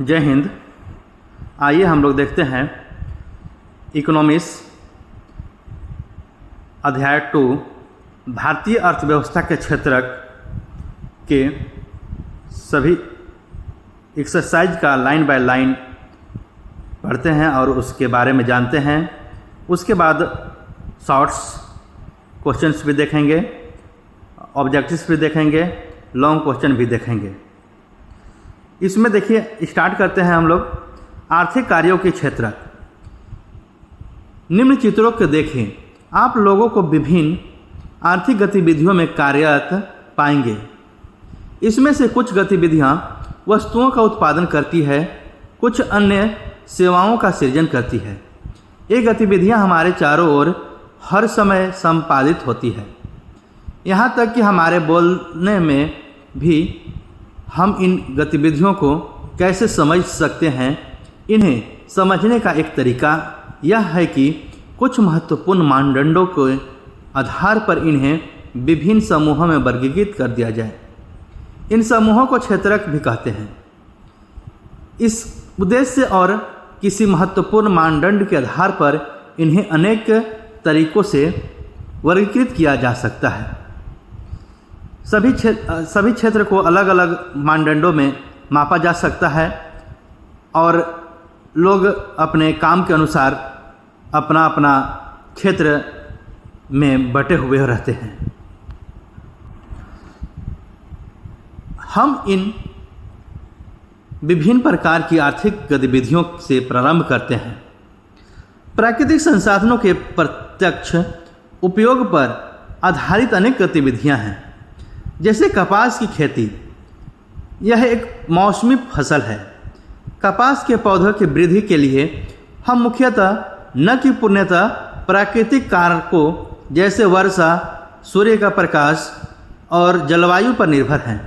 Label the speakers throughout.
Speaker 1: जय हिंद। आइए हम लोग देखते हैं इकोनॉमिक्स अध्याय 2 भारतीय अर्थव्यवस्था के क्षेत्रक के सभी एक्सरसाइज का लाइन बाय लाइन पढ़ते हैं और उसके बारे में जानते हैं। उसके बाद शॉर्ट्स क्वेश्चंस भी देखेंगे, ऑब्जेक्टिव्स भी देखेंगे, लॉन्ग क्वेश्चन भी देखेंगे। इसमें देखिए स्टार्ट करते हैं हम लोग आर्थिक कार्यों के क्षेत्रक। निम्न चित्रों को देखें, आप लोगों को विभिन्न आर्थिक गतिविधियों में कार्यरत पाएंगे। इसमें से कुछ गतिविधियां वस्तुओं का उत्पादन करती है, कुछ अन्य सेवाओं का सृजन करती है। ये गतिविधियां हमारे चारों ओर हर समय संपादित होती है, यहाँ तक कि हमारे बोलने में भी। हम इन गतिविधियों को कैसे समझ सकते हैं? इन्हें समझने का एक तरीका यह है कि कुछ महत्वपूर्ण मानदंडों के आधार पर इन्हें विभिन्न समूहों में वर्गीकृत कर दिया जाए। इन समूहों को क्षेत्रक भी कहते हैं। इस उद्देश्य और किसी महत्वपूर्ण मानदंड के आधार पर इन्हें अनेक तरीकों से वर्गीकृत किया जा सकता है। सभी क्षेत्र को अलग अलग मानदंडों में मापा जा सकता है और लोग अपने काम के अनुसार अपना अपना क्षेत्र में बटे हुए रहते हैं। हम इन विभिन्न प्रकार की आर्थिक गतिविधियों से प्रारंभ करते हैं। प्राकृतिक संसाधनों के प्रत्यक्ष उपयोग पर आधारित अनेक गतिविधियां हैं, जैसे कपास की खेती। यह एक मौसमी फसल है। कपास के पौधों की वृद्धि के लिए हम मुख्यतः न कि पूर्णतः प्राकृतिक कारकों जैसे वर्षा, सूर्य का प्रकाश और जलवायु पर निर्भर हैं।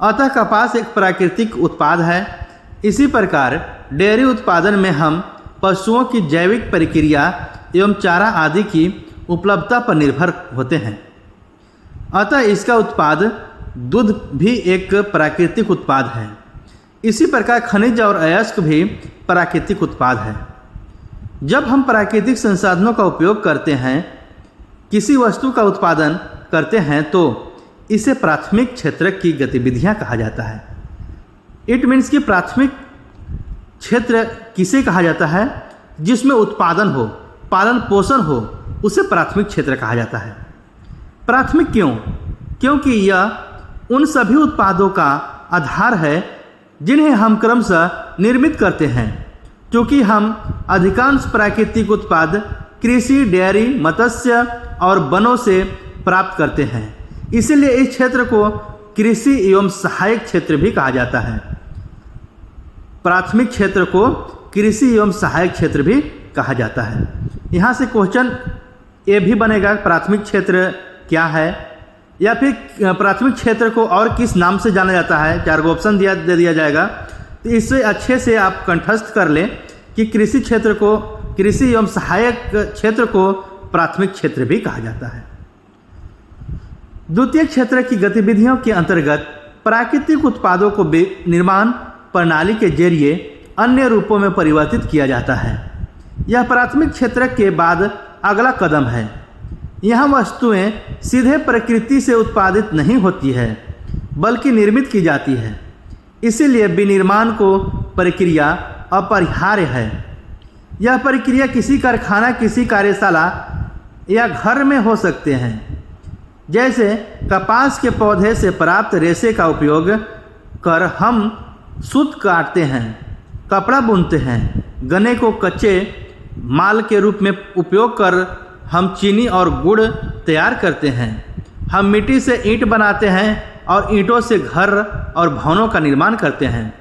Speaker 1: अतः कपास एक प्राकृतिक उत्पाद है। इसी प्रकार डेयरी उत्पादन में हम पशुओं की जैविक प्रक्रिया एवं चारा आदि की उपलब्धता पर निर्भर होते हैं। अतः इसका उत्पाद दूध भी एक प्राकृतिक उत्पाद है। इसी प्रकार खनिज और अयस्क भी प्राकृतिक उत्पाद है। जब हम प्राकृतिक संसाधनों का उपयोग करते हैं, किसी वस्तु का उत्पादन करते हैं, तो इसे प्राथमिक क्षेत्र की गतिविधियां कहा जाता है। इट मीन्स कि प्राथमिक क्षेत्र किसे कहा जाता है? जिसमें उत्पादन हो, पालन पोषण हो, उसे प्राथमिक क्षेत्र कहा जाता है। प्राथमिक क्यों? क्योंकि यह उन सभी उत्पादों का आधार है जिन्हें हम क्रमशः निर्मित करते हैं। क्योंकि हम अधिकांश प्राकृतिक उत्पाद कृषि, डेयरी, मत्स्य और वनों से प्राप्त करते हैं। इसीलिए इस क्षेत्र को कृषि एवं सहायक क्षेत्र भी कहा जाता है। प्राथमिक क्षेत्र को कृषि एवं सहायक क्षेत्र भी कहा जाता है। यहाँ से क्वेश्चन ये भी बनेगा, प्राथमिक क्षेत्र क्या है, या फिर प्राथमिक क्षेत्र को और किस नाम से जाना जाता है। 4 ऑप्शन दे दिया जाएगा, तो इससे अच्छे से आप कंठस्थ कर लें कि कृषि क्षेत्र को, कृषि एवं सहायक क्षेत्र को प्राथमिक क्षेत्र भी कहा जाता है। द्वितीय क्षेत्र की गतिविधियों के अंतर्गत प्राकृतिक उत्पादों को निर्माण प्रणाली के जरिए अन्य रूपों में परिवर्तित किया जाता है। यह प्राथमिक क्षेत्र के बाद अगला कदम है। यहाँ वस्तुएं सीधे प्रकृति से उत्पादित नहीं होती है, बल्कि निर्मित की जाती है। इसीलिए विनिर्माण को प्रक्रिया अपरिहार्य है। यह प्रक्रिया किसी कारखाना, किसी कार्यशाला या घर में हो सकते हैं। जैसे कपास के पौधे से प्राप्त रेशे का उपयोग कर हम सूत काटते हैं, कपड़ा बुनते हैं। गन्ने को कच्चे माल के रूप में उपयोग कर हम चीनी और गुड़ तैयार करते हैं। हम मिट्टी से ईंट बनाते हैं और ईंटों से घर और भवनों का निर्माण करते हैं।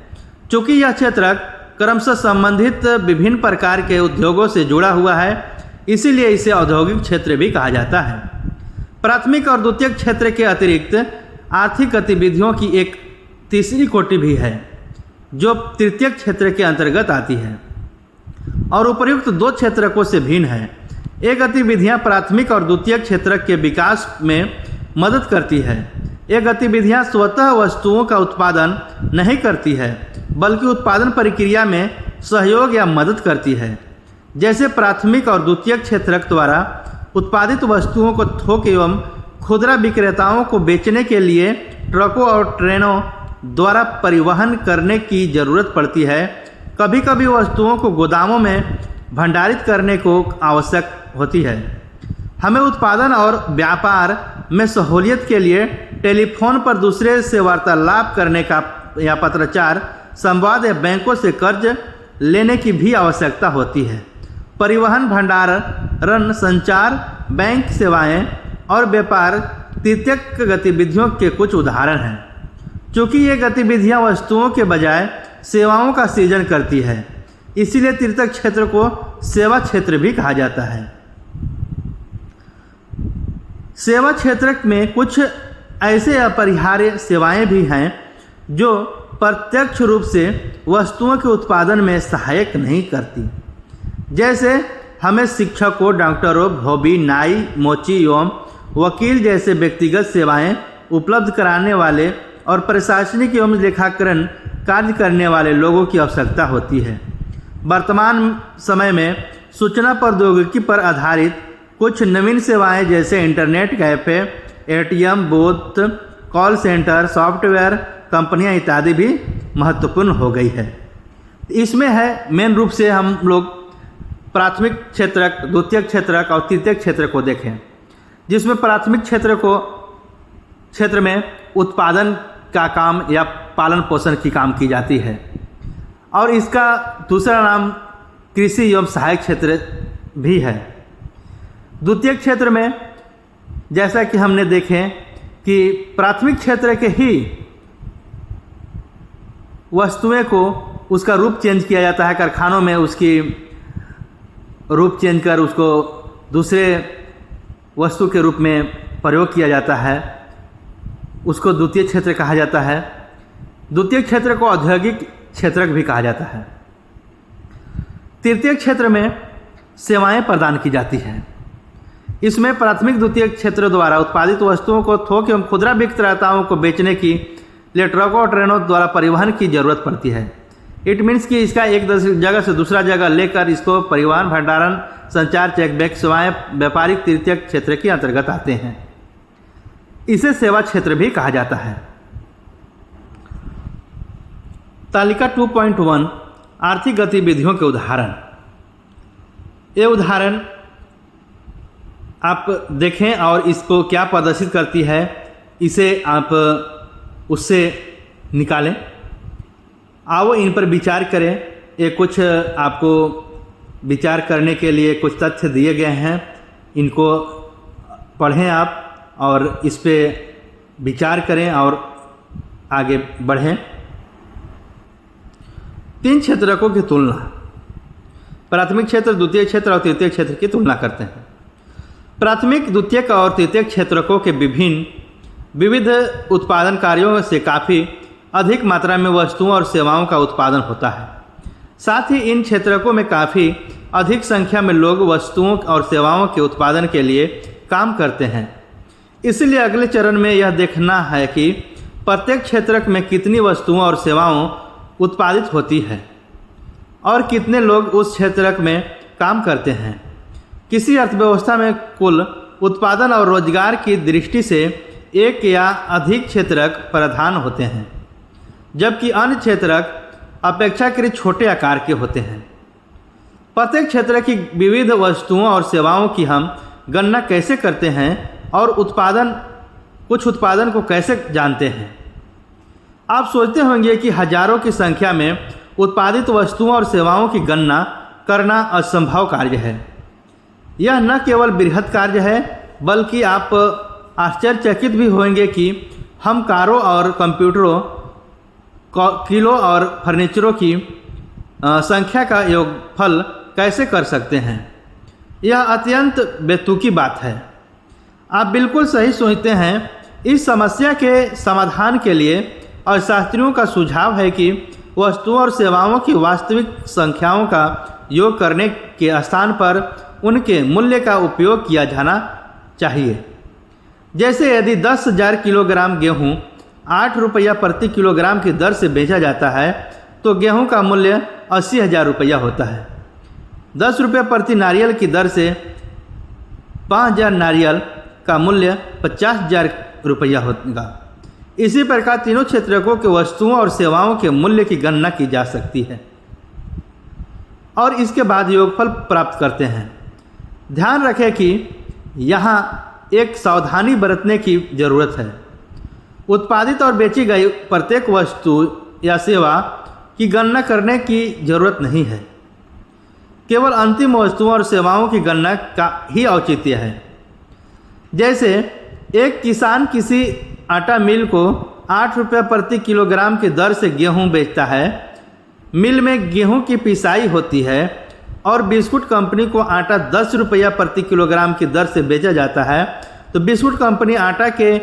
Speaker 1: चूँकि यह क्षेत्र क्रमशः संबंधित विभिन्न प्रकार के उद्योगों से जुड़ा हुआ है, इसीलिए इसे औद्योगिक क्षेत्र भी कहा जाता है। प्राथमिक और द्वितीय क्षेत्र के अतिरिक्त आर्थिक गतिविधियों की एक तीसरी कोटि भी है, जो तृतीय क्षेत्र के अंतर्गत आती है और उपर्युक्त 2 क्षेत्रकों से भिन्न है। ये गतिविधियां प्राथमिक और द्वितीय क्षेत्र के विकास में मदद करती है। ये गतिविधियां स्वतः वस्तुओं का उत्पादन नहीं करती है, बल्कि उत्पादन प्रक्रिया में सहयोग या मदद करती है। जैसे प्राथमिक और द्वितीयक क्षेत्रक द्वारा उत्पादित वस्तुओं को थोक एवं खुदरा विक्रेताओं को बेचने के लिए ट्रकों और ट्रेनों द्वारा परिवहन करने की ज़रूरत पड़ती है। कभी कभी वस्तुओं को गोदामों में भंडारित करने को आवश्यक होती है। हमें उत्पादन और व्यापार में सहूलियत के लिए टेलीफोन पर दूसरे से वार्तालाप करने का या पत्राचार, संवाद या बैंकों से कर्ज लेने की भी आवश्यकता होती है। परिवहन, भंडारण, संचार, बैंक सेवाएं और व्यापार तृतीयक गतिविधियों के कुछ उदाहरण हैं। चूँकि ये गतिविधियां वस्तुओं के बजाय सेवाओं का सृजन करती है, इसीलिए तृतीयक क्षेत्र को सेवा क्षेत्र भी कहा जाता है। सेवा क्षेत्र में कुछ ऐसे अपरिहार्य सेवाएं भी हैं जो प्रत्यक्ष रूप से वस्तुओं के उत्पादन में सहायक नहीं करती। जैसे हमें शिक्षकों, डॉक्टरों, धोबी, नाई, मोची एवं वकील जैसे व्यक्तिगत सेवाएं उपलब्ध कराने वाले और प्रशासनिक एवं लेखाकरण कार्य करने वाले लोगों की आवश्यकता होती है। वर्तमान समय में सूचना प्रौद्योगिकी पर आधारित कुछ नवीन सेवाएं जैसे internet cafe, ATM booth, call centre, software कंपनियां इत्यादि भी महत्वपूर्ण हो गई है। इसमें है मेन रूप से हम लोग प्राथमिक क्षेत्रक, द्वितीयक क्षेत्रक और तृतीयक क्षेत्र को देखें, जिसमें प्राथमिक क्षेत्र में उत्पादन का काम या पालन पोषण की काम की जाती है और इसका दूसरा नाम कृषि एवं सहायक क्षेत्र भी है। द्वितीयक क्षेत्र में जैसा कि हमने देखें कि प्राथमिक क्षेत्र के ही वस्तुएं को उसका रूप चेंज किया जाता है, कारखानों में उसकी रूप चेंज कर उसको दूसरे वस्तु के रूप में प्रयोग किया जाता है, उसको द्वितीय क्षेत्र कहा जाता है। द्वितीय क्षेत्र को औद्योगिक क्षेत्र भी कहा जाता है। तृतीय क्षेत्र में सेवाएं प्रदान की जाती हैं। इसमें प्राथमिक द्वितीय क्षेत्र द्वारा उत्पादित वस्तुओं को थोक एवं खुदरा विक्रेताओं को बेचने की लिए ट्रकों और ट्रेनों द्वारा परिवहन की जरूरत पड़ती है। इट मीन्स कि इसका एक जगह से दूसरा जगह लेकर इसको परिवहन, भंडारण, संचार, चेक बैंक सेवाएं व्यापारिक तृतीय क्षेत्र के अंतर्गत आते हैं। इसे सेवा क्षेत्र भी कहा जाता है। तालिका 2.1 आर्थिक गतिविधियों के उदाहरण। ये उदाहरण आप देखें और इसको क्या प्रदर्शित करती है, इसे आप उससे निकालें। आओ इन पर विचार करें। ये कुछ आपको विचार करने के लिए कुछ तथ्य दिए गए हैं, इनको पढ़ें आप और इस पे विचार करें और आगे बढ़ें। 3 क्षेत्रकों की तुलना, प्राथमिक क्षेत्र, द्वितीय क्षेत्र और तृतीय क्षेत्र की तुलना करते हैं। प्राथमिक, द्वितीयक और तृतीय क्षेत्रकों के विविध उत्पादन कार्यों से काफ़ी अधिक मात्रा में वस्तुओं और सेवाओं का उत्पादन होता है। साथ ही इन क्षेत्रकों में काफ़ी अधिक संख्या में लोग वस्तुओं और सेवाओं के उत्पादन के लिए काम करते हैं। इसलिए अगले चरण में यह देखना है कि प्रत्येक क्षेत्रक में कितनी वस्तुओं और सेवाओं उत्पादित होती है और कितने लोग उस क्षेत्रक में काम करते हैं। किसी अर्थव्यवस्था में कुल उत्पादन और रोजगार की दृष्टि से एक या अधिक क्षेत्रक प्रधान होते हैं, जबकि अन्य क्षेत्रक अपेक्षाकृत छोटे आकार के होते हैं। प्रत्येक क्षेत्र की विविध वस्तुओं और सेवाओं की हम गणना कैसे करते हैं और कुछ उत्पादन को कैसे जानते हैं। आप सोचते होंगे कि हजारों की संख्या में उत्पादित वस्तुओं और सेवाओं की गणना करना असंभव कार्य है। यह न केवल बृहद कार्य है, बल्कि आप आश्चर्यचकित भी होंगे कि हम कारों और कंप्यूटरों, किलो और फर्नीचरों की संख्या का योगफल कैसे कर सकते हैं। यह अत्यंत बेतुकी बात है। आप बिल्कुल सही सोचते हैं। इस समस्या के समाधान के लिए अर्थशास्त्रियों का सुझाव है कि वस्तुओं और सेवाओं की वास्तविक संख्याओं का योग करने के स्थान पर उनके मूल्य का उपयोग किया जाना चाहिए। जैसे यदि 10,000 किलोग्राम गेहूँ 8 रुपया प्रति किलोग्राम की दर से बेचा जाता है तो गेहूं का मूल्य 80,000 रुपया होता है। 10 रुपये प्रति नारियल की दर से 5,000 नारियल का मूल्य 50,000 रुपया होगा। इसी प्रकार तीनों क्षेत्रकों के वस्तुओं और सेवाओं के मूल्य की गणना की जा सकती है और इसके बाद योगफल प्राप्त करते हैं। ध्यान रखें कि यहाँ एक सावधानी बरतने की जरूरत है। उत्पादित और बेची गई प्रत्येक वस्तु या सेवा की गणना करने की जरूरत नहीं है। केवल अंतिम वस्तुओं और सेवाओं की गणना का ही औचित्य है। जैसे एक किसान किसी आटा मिल को 8 रुपये प्रति किलोग्राम की दर से गेहूं बेचता है। मिल में गेहूं की पिसाई होती है और बिस्कुट कंपनी को आटा 10 रुपया प्रति किलोग्राम की दर से बेचा जाता है तो बिस्कुट कंपनी आटा के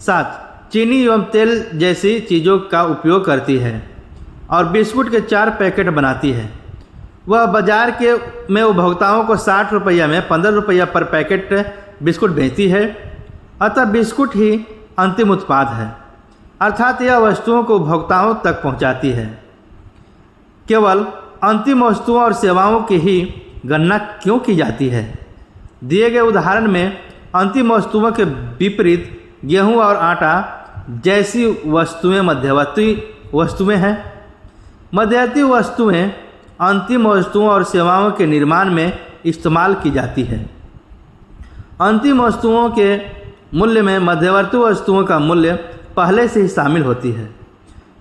Speaker 1: साथ चीनी एवं तेल जैसी चीज़ों का उपयोग करती है और बिस्कुट के 4 पैकेट बनाती है। वह बाजार के में उपभोक्ताओं को 60 रुपया में 15 रुपया पर पैकेट बिस्कुट बेचती है। अतः बिस्कुट ही अंतिम उत्पाद है, अर्थात यह वस्तुओं को उपभोक्ताओं तक पहुंचाती है। केवल अंतिम वस्तुओं और सेवाओं की ही गणना क्यों की जाती है? दिए गए उदाहरण में अंतिम वस्तुओं के विपरीत गेहूं और आटा जैसी वस्तुएं मध्यवर्ती वस्तुएं हैं। मध्यवर्ती वस्तुएं अंतिम वस्तुओं और सेवाओं के निर्माण में इस्तेमाल की जाती है। अंतिम वस्तुओं के मूल्य में मध्यवर्ती वस्तुओं का मूल्य पहले से ही शामिल होती है।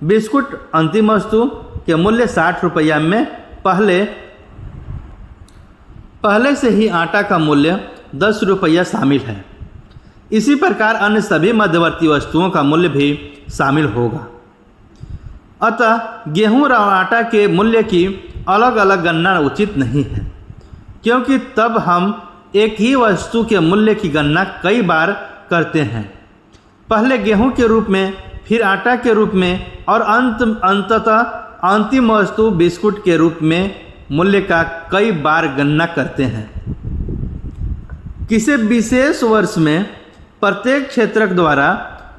Speaker 1: बिस्कुट अंतिम वस्तु के मूल्य 60 रुपया में पहले से ही आटा का मूल्य 10 रुपया शामिल है। इसी प्रकार अन्य सभी मध्यवर्ती वस्तुओं का मूल्य भी शामिल होगा। अतः गेहूं और आटा के मूल्य की अलग अलग गणना उचित नहीं है, क्योंकि तब हम एक ही वस्तु के मूल्य की गणना कई बार करते हैं, पहले गेहूं के रूप में, फिर आटा के रूप में और अंततः अंतिम वस्तु बिस्कुट के रूप में मूल्य का कई बार गणना करते हैं। किसी विशेष वर्ष में प्रत्येक क्षेत्रक द्वारा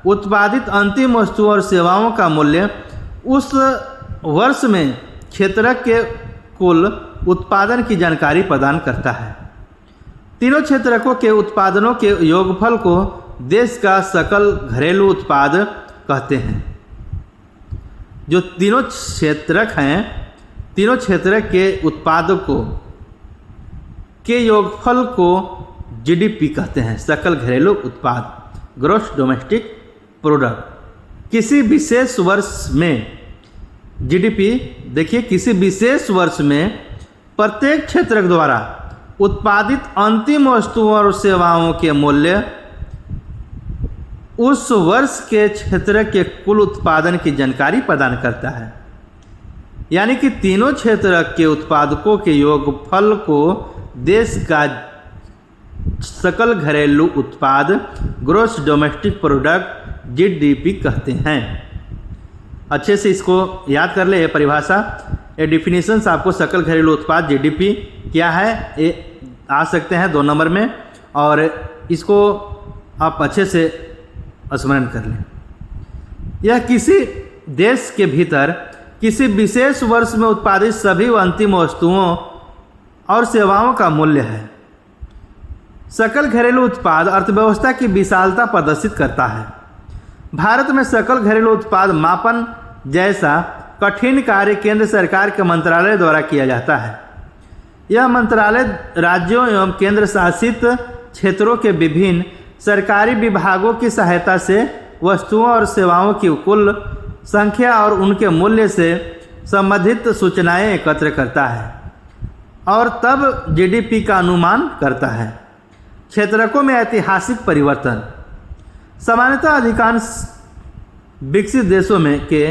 Speaker 1: उत्पादित अंतिम वस्तु और सेवाओं का मूल्य उस वर्ष में क्षेत्रक के कुल उत्पादन की जानकारी प्रदान करता है। तीनों क्षेत्रकों के उत्पादनों के योगफल को देश का सकल घरेलू उत्पाद कहते हैं। जो तीनों क्षेत्रक हैं, तीनों क्षेत्रक के उत्पादकों के योगफल को जीडीपी कहते हैं, सकल घरेलू उत्पाद, ग्रॉस डोमेस्टिक प्रोडक्ट। किसी विशेष वर्ष में जीडीपी, देखिए, किसी विशेष वर्ष में प्रत्येक क्षेत्रक द्वारा उत्पादित अंतिम वस्तुओं और सेवाओं के मूल्य उस वर्ष के क्षेत्र के कुल उत्पादन की जानकारी प्रदान करता है। यानी कि तीनों क्षेत्र के उत्पादकों के योगफल को देश का सकल घरेलू उत्पाद, ग्रॉस डोमेस्टिक प्रोडक्ट, जीडीपी कहते हैं। अच्छे से इसको याद कर ले, ये परिभाषा, ये डिफिनीशंस आपको सकल घरेलू उत्पाद जीडीपी क्या है ये आ सकते हैं 2 नंबर में, और इसको आप अच्छे से स्मरण कर लें। यह किसी देश के भीतर किसी विशेष वर्ष में उत्पादित सभी अंतिम वस्तुओं और सेवाओं का मूल्य है। सकल घरेलू उत्पाद अर्थव्यवस्था की विशालता प्रदर्शित करता है। भारत में सकल घरेलू उत्पाद मापन जैसा कठिन कार्य केंद्र सरकार के मंत्रालय द्वारा किया जाता है। यह मंत्रालय राज्यों एवं केंद्र शासित क्षेत्रों के विभिन्न सरकारी विभागों की सहायता से वस्तुओं और सेवाओं की कुल संख्या और उनके मूल्य से संबंधित सूचनाएं एकत्र करता है और तब जीडीपी का अनुमान करता है। क्षेत्रकों में ऐतिहासिक परिवर्तन। सामान्यतः अधिकांश विकसित देशों में के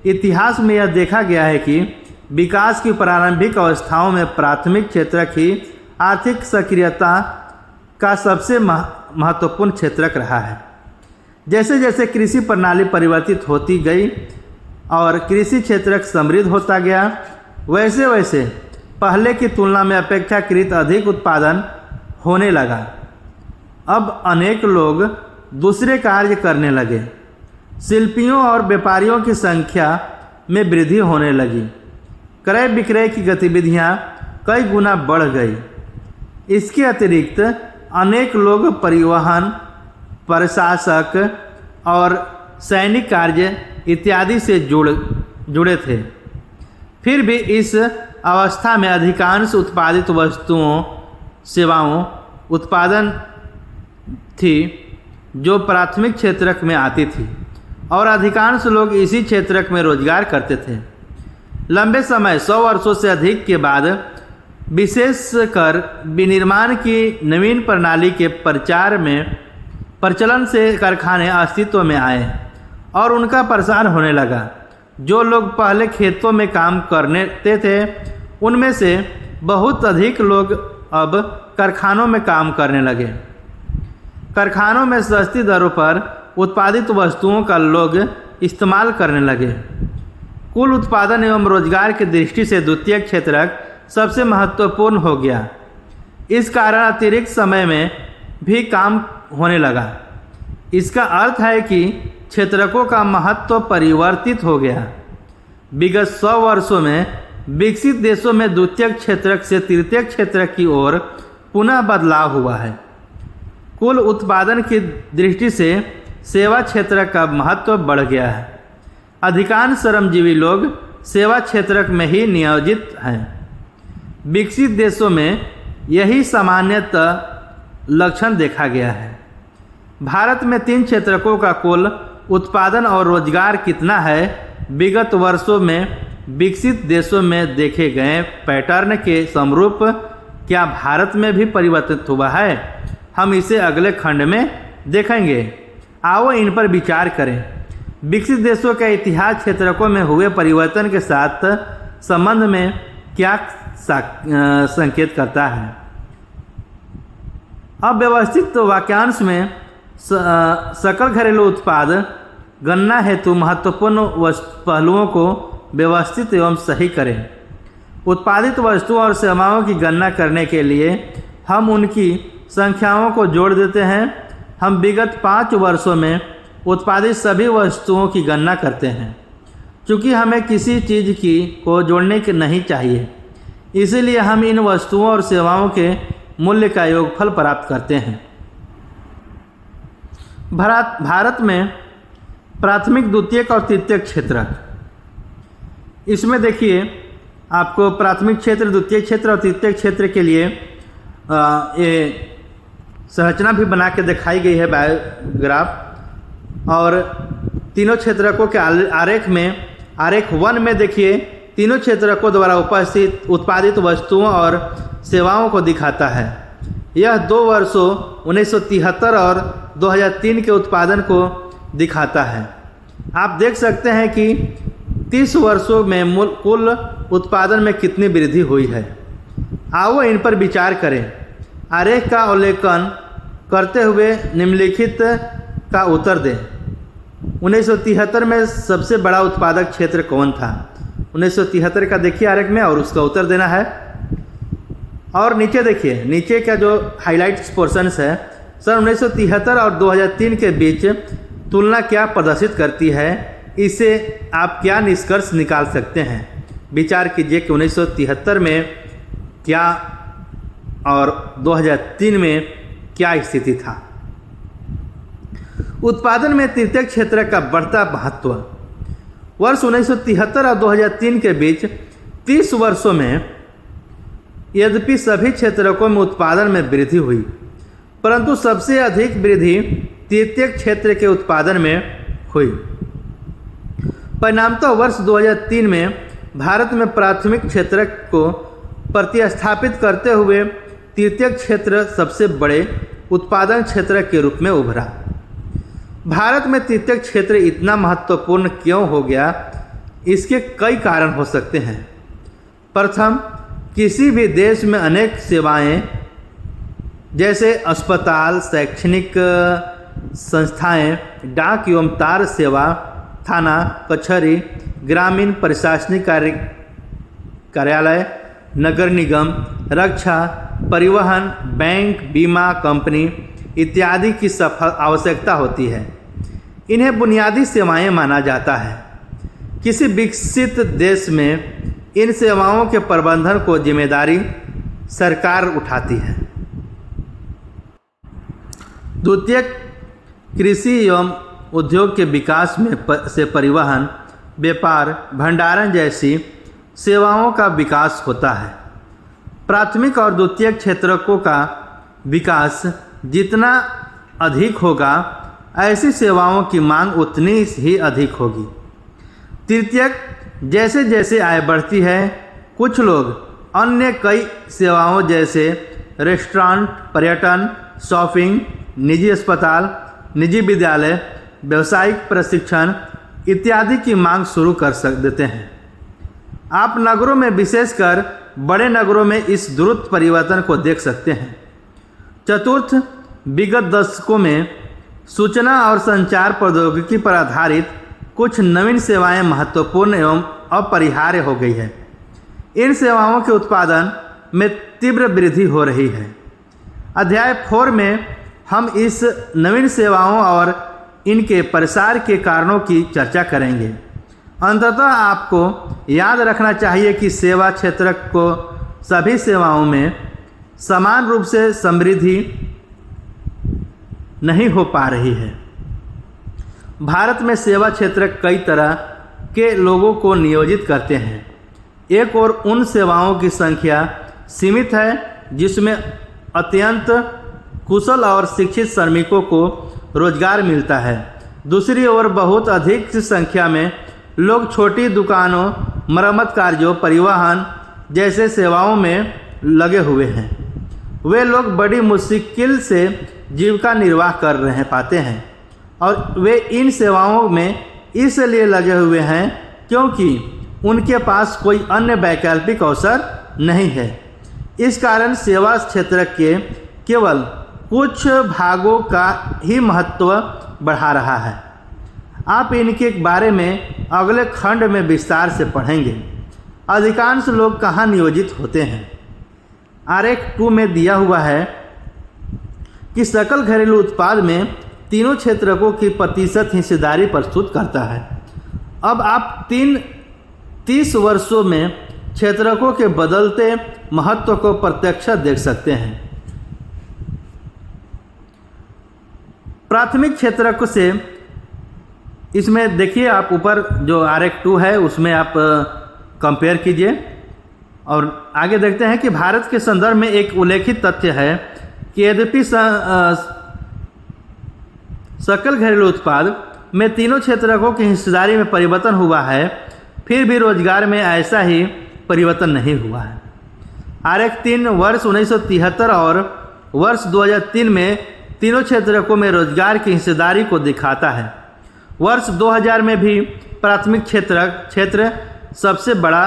Speaker 1: इतिहास में यह देखा गया है कि विकास की प्रारंभिक अवस्थाओं में प्राथमिक क्षेत्रक ही आर्थिक सक्रियता का सबसे महत्वपूर्ण क्षेत्रक रहा है। जैसे जैसे कृषि प्रणाली परिवर्तित होती गई और कृषि क्षेत्रक समृद्ध होता गया, वैसे वैसे पहले की तुलना में अपेक्षाकृत अधिक उत्पादन होने लगा। अब अनेक लोग दूसरे कार्य करने लगे। शिल्पियों और व्यापारियों की संख्या में वृद्धि होने लगी। क्रय विक्रय की गतिविधियां कई गुना बढ़ गई। इसके अतिरिक्त अनेक लोग परिवहन, प्रशासक और सैनिक कार्य इत्यादि से जुड़े थे। फिर भी इस अवस्था में अधिकांश उत्पादित वस्तुओं सेवाओं उत्पादन थी जो प्राथमिक क्षेत्रक में आती थी और अधिकांश लोग इसी क्षेत्रक में रोजगार करते थे। लंबे समय 100 वर्षों से अधिक के बाद विशेषकर विनिर्माण की नवीन प्रणाली के प्रचलन से कारखाने अस्तित्व में आए और उनका प्रसार होने लगा। जो लोग पहले खेतों में काम करते थे उनमें से बहुत अधिक लोग अब कारखानों में काम करने लगे। कारखानों में सस्ती दरों पर उत्पादित वस्तुओं का लोग इस्तेमाल करने लगे। कुल उत्पादन एवं रोजगार की दृष्टि से द्वितीयक क्षेत्रक सबसे महत्वपूर्ण हो गया। इस कारण अतिरिक्त समय में भी काम होने लगा। इसका अर्थ है कि क्षेत्रकों का महत्व परिवर्तित हो गया। विगत 100 वर्षों में विकसित देशों में द्वितीयक क्षेत्रक से तृतीयक क्षेत्रक की ओर पुनः बदलाव हुआ है। कुल उत्पादन की दृष्टि से सेवा क्षेत्रक का महत्व बढ़ गया है। अधिकांश श्रमजीवी लोग सेवा क्षेत्रक में ही नियोजित हैं। विकसित देशों में यही सामान्यतः लक्षण देखा गया है। भारत में 3 क्षेत्रकों का कुल उत्पादन और रोजगार कितना है, विगत वर्षों में विकसित देशों में देखे गए पैटर्न के समरूप क्या भारत में भी परिवर्तित हुआ है? हम इसे अगले खंड में देखेंगे। आओ इन पर विचार करें। विकसित देशों के इतिहास क्षेत्रकों में हुए परिवर्तन के साथ संबंध में क्या संकेत करता है? अब व्यवस्थित वाक्यांश में सकल घरेलू उत्पाद गणना हेतु महत्वपूर्ण पहलुओं को व्यवस्थित एवं सही करें। उत्पादित वस्तुओं और सेवाओं की गणना करने के लिए हम उनकी संख्याओं को जोड़ देते हैं। हम विगत 5 वर्षों में उत्पादित सभी वस्तुओं की गणना करते हैं। चूँकि हमें किसी चीज़ को जोड़ने के नहीं चाहिए, इसीलिए हम इन वस्तुओं और सेवाओं के मूल्य का योगफल प्राप्त करते हैं। भारत में प्राथमिक, द्वितीयक और तृतीयक क्षेत्रक, इसमें देखिए आपको प्राथमिक क्षेत्र, द्वितीयक क्षेत्र और तृतीयक क्षेत्र के लिए ये संरचना भी बना के दिखाई गई है बायोग्राफ। और तीनों क्षेत्रकों के आरेख में, आरेख 1 में देखिए तीनों क्षेत्रकों द्वारा उपस्थित उत्पादित वस्तुओं और सेवाओं को दिखाता है। यह 2 वर्षों 1973 और 2003 के उत्पादन को दिखाता है। आप देख सकते हैं कि 30 वर्षों में कुल उत्पादन में कितनी वृद्धि हुई है। आओ इन पर विचार करें। आरेख का अवलोकन करते हुए निम्नलिखित का उत्तर दें। 1973 में सबसे बड़ा उत्पादक क्षेत्र कौन था? 1973 का देखिए आरेख में और उसका उत्तर देना है। और नीचे देखिए, नीचे का जो हाइलाइट्स पोर्शंस है, सन 1973 और 2003 के बीच तुलना क्या प्रदर्शित करती है, इसे आप क्या निष्कर्ष निकाल सकते हैं? विचार कीजिए कि 1973 में क्या और 2003 में क्या स्थिति था। उत्पादन में तृतीयक क्षेत्र का बढ़ता महत्व। वर्ष 1973 और 2003 के बीच 30 वर्षों में यद्यपि सभी क्षेत्रकों में उत्पादन में वृद्धि हुई, परंतु सबसे अधिक वृद्धि तृतीयक क्षेत्र के उत्पादन में हुई। परिणामतः वर्ष 2003 में भारत में प्राथमिक क्षेत्र को प्रतिस्थापित करते हुए तृतीयक क्षेत्र सबसे बड़े उत्पादन क्षेत्र के रूप में उभरा। भारत में तृतीयक क्षेत्र इतना महत्वपूर्ण क्यों हो गया? इसके कई कारण हो सकते हैं। प्रथम, किसी भी देश में अनेक सेवाएं जैसे अस्पताल, शैक्षणिक संस्थाएं, डाक एवं तार सेवा, थाना, कचहरी, ग्रामीण प्रशासनिक कार्यालय, नगर निगम, रक्षा, परिवहन, बैंक, बीमा कंपनी, इत्यादि की आवश्यकता होती है। इन्हें बुनियादी सेवाएं माना जाता है। किसी विकसित देश में इन सेवाओं के प्रबंधन को जिम्मेदारी सरकार उठाती है। द्वितीय, कृषि एवं उद्योग के विकास में से परिवहन, व्यापार, भंडारण जैसी सेवाओं का विकास होता है। प्राथमिक और द्वितीय क्षेत्रों का विकास जितना अधिक होगा, ऐसी सेवाओं की मांग उतनी ही अधिक होगी। तृतीय, जैसे जैसे आय बढ़ती है, कुछ लोग अन्य कई सेवाओं जैसे रेस्टोरेंट, पर्यटन, शॉपिंग, निजी अस्पताल, निजी विद्यालय, व्यावसायिक प्रशिक्षण इत्यादि की मांग शुरू कर देते हैं। आप नगरों में, विशेषकर बड़े नगरों में इस द्रुत परिवर्तन को देख सकते हैं। चतुर्थ, विगत दशकों में सूचना और संचार प्रौद्योगिकी पर आधारित कुछ नवीन सेवाएं महत्वपूर्ण एवं अपरिहार्य हो गई है। इन सेवाओं के उत्पादन में तीव्र वृद्धि हो रही है। अध्याय 4 में हम इस नवीन सेवाओं और इनके प्रसार के कारणों की चर्चा करेंगे। अंततः आपको याद रखना चाहिए कि सेवा क्षेत्र को सभी सेवाओं में समान रूप से समृद्धि नहीं हो पा रही है। भारत में सेवा क्षेत्र कई तरह के लोगों को नियोजित करते हैं। एक और उन सेवाओं की संख्या सीमित है जिसमें अत्यंत कुशल और शिक्षित श्रमिकों को रोजगार मिलता है। दूसरी ओर बहुत अधिक संख्या में लोग छोटी दुकानों, मरम्मत कार्यों, परिवहन जैसे सेवाओं में लगे हुए हैं। वे लोग बड़ी मुश्किल से जीविका निर्वाह कर पाते हैं और वे इन सेवाओं में इसलिए लगे हुए हैं क्योंकि उनके पास कोई अन्य वैकल्पिक अवसर नहीं है। इस कारण सेवा क्षेत्र के केवल कुछ भागों का ही महत्व बढ़ा रहा है। आप इनके बारे में अगले खंड में विस्तार से पढ़ेंगे। अधिकांश लोग कहाँ नियोजित होते हैं। आरेख 2 में दिया हुआ है कि सकल घरेलू उत्पाद में तीनों क्षेत्रकों की प्रतिशत हिस्सेदारी प्रस्तुत करता है। अब आप 30 वर्षों में क्षेत्रकों के बदलते महत्व को प्रत्यक्ष देख सकते हैं। प्राथमिक क्षेत्रकों से इसमें देखिए, आप ऊपर जो आरेख 2 है उसमें आप कंपेयर कीजिए और आगे देखते हैं कि भारत के संदर्भ में एक उल्लेखित तथ्य है कि यद्यपि सकल घरेलू उत्पाद में तीनों क्षेत्रकों की हिस्सेदारी में परिवर्तन हुआ है, फिर भी रोजगार में ऐसा ही परिवर्तन नहीं हुआ है। आरेख 3 वर्ष 1973 और वर्ष 2003 में तीनों क्षेत्रकों में रोजगार की हिस्सेदारी को दिखाता है। वर्ष 2000 में भी प्राथमिक क्षेत्र सबसे बड़ा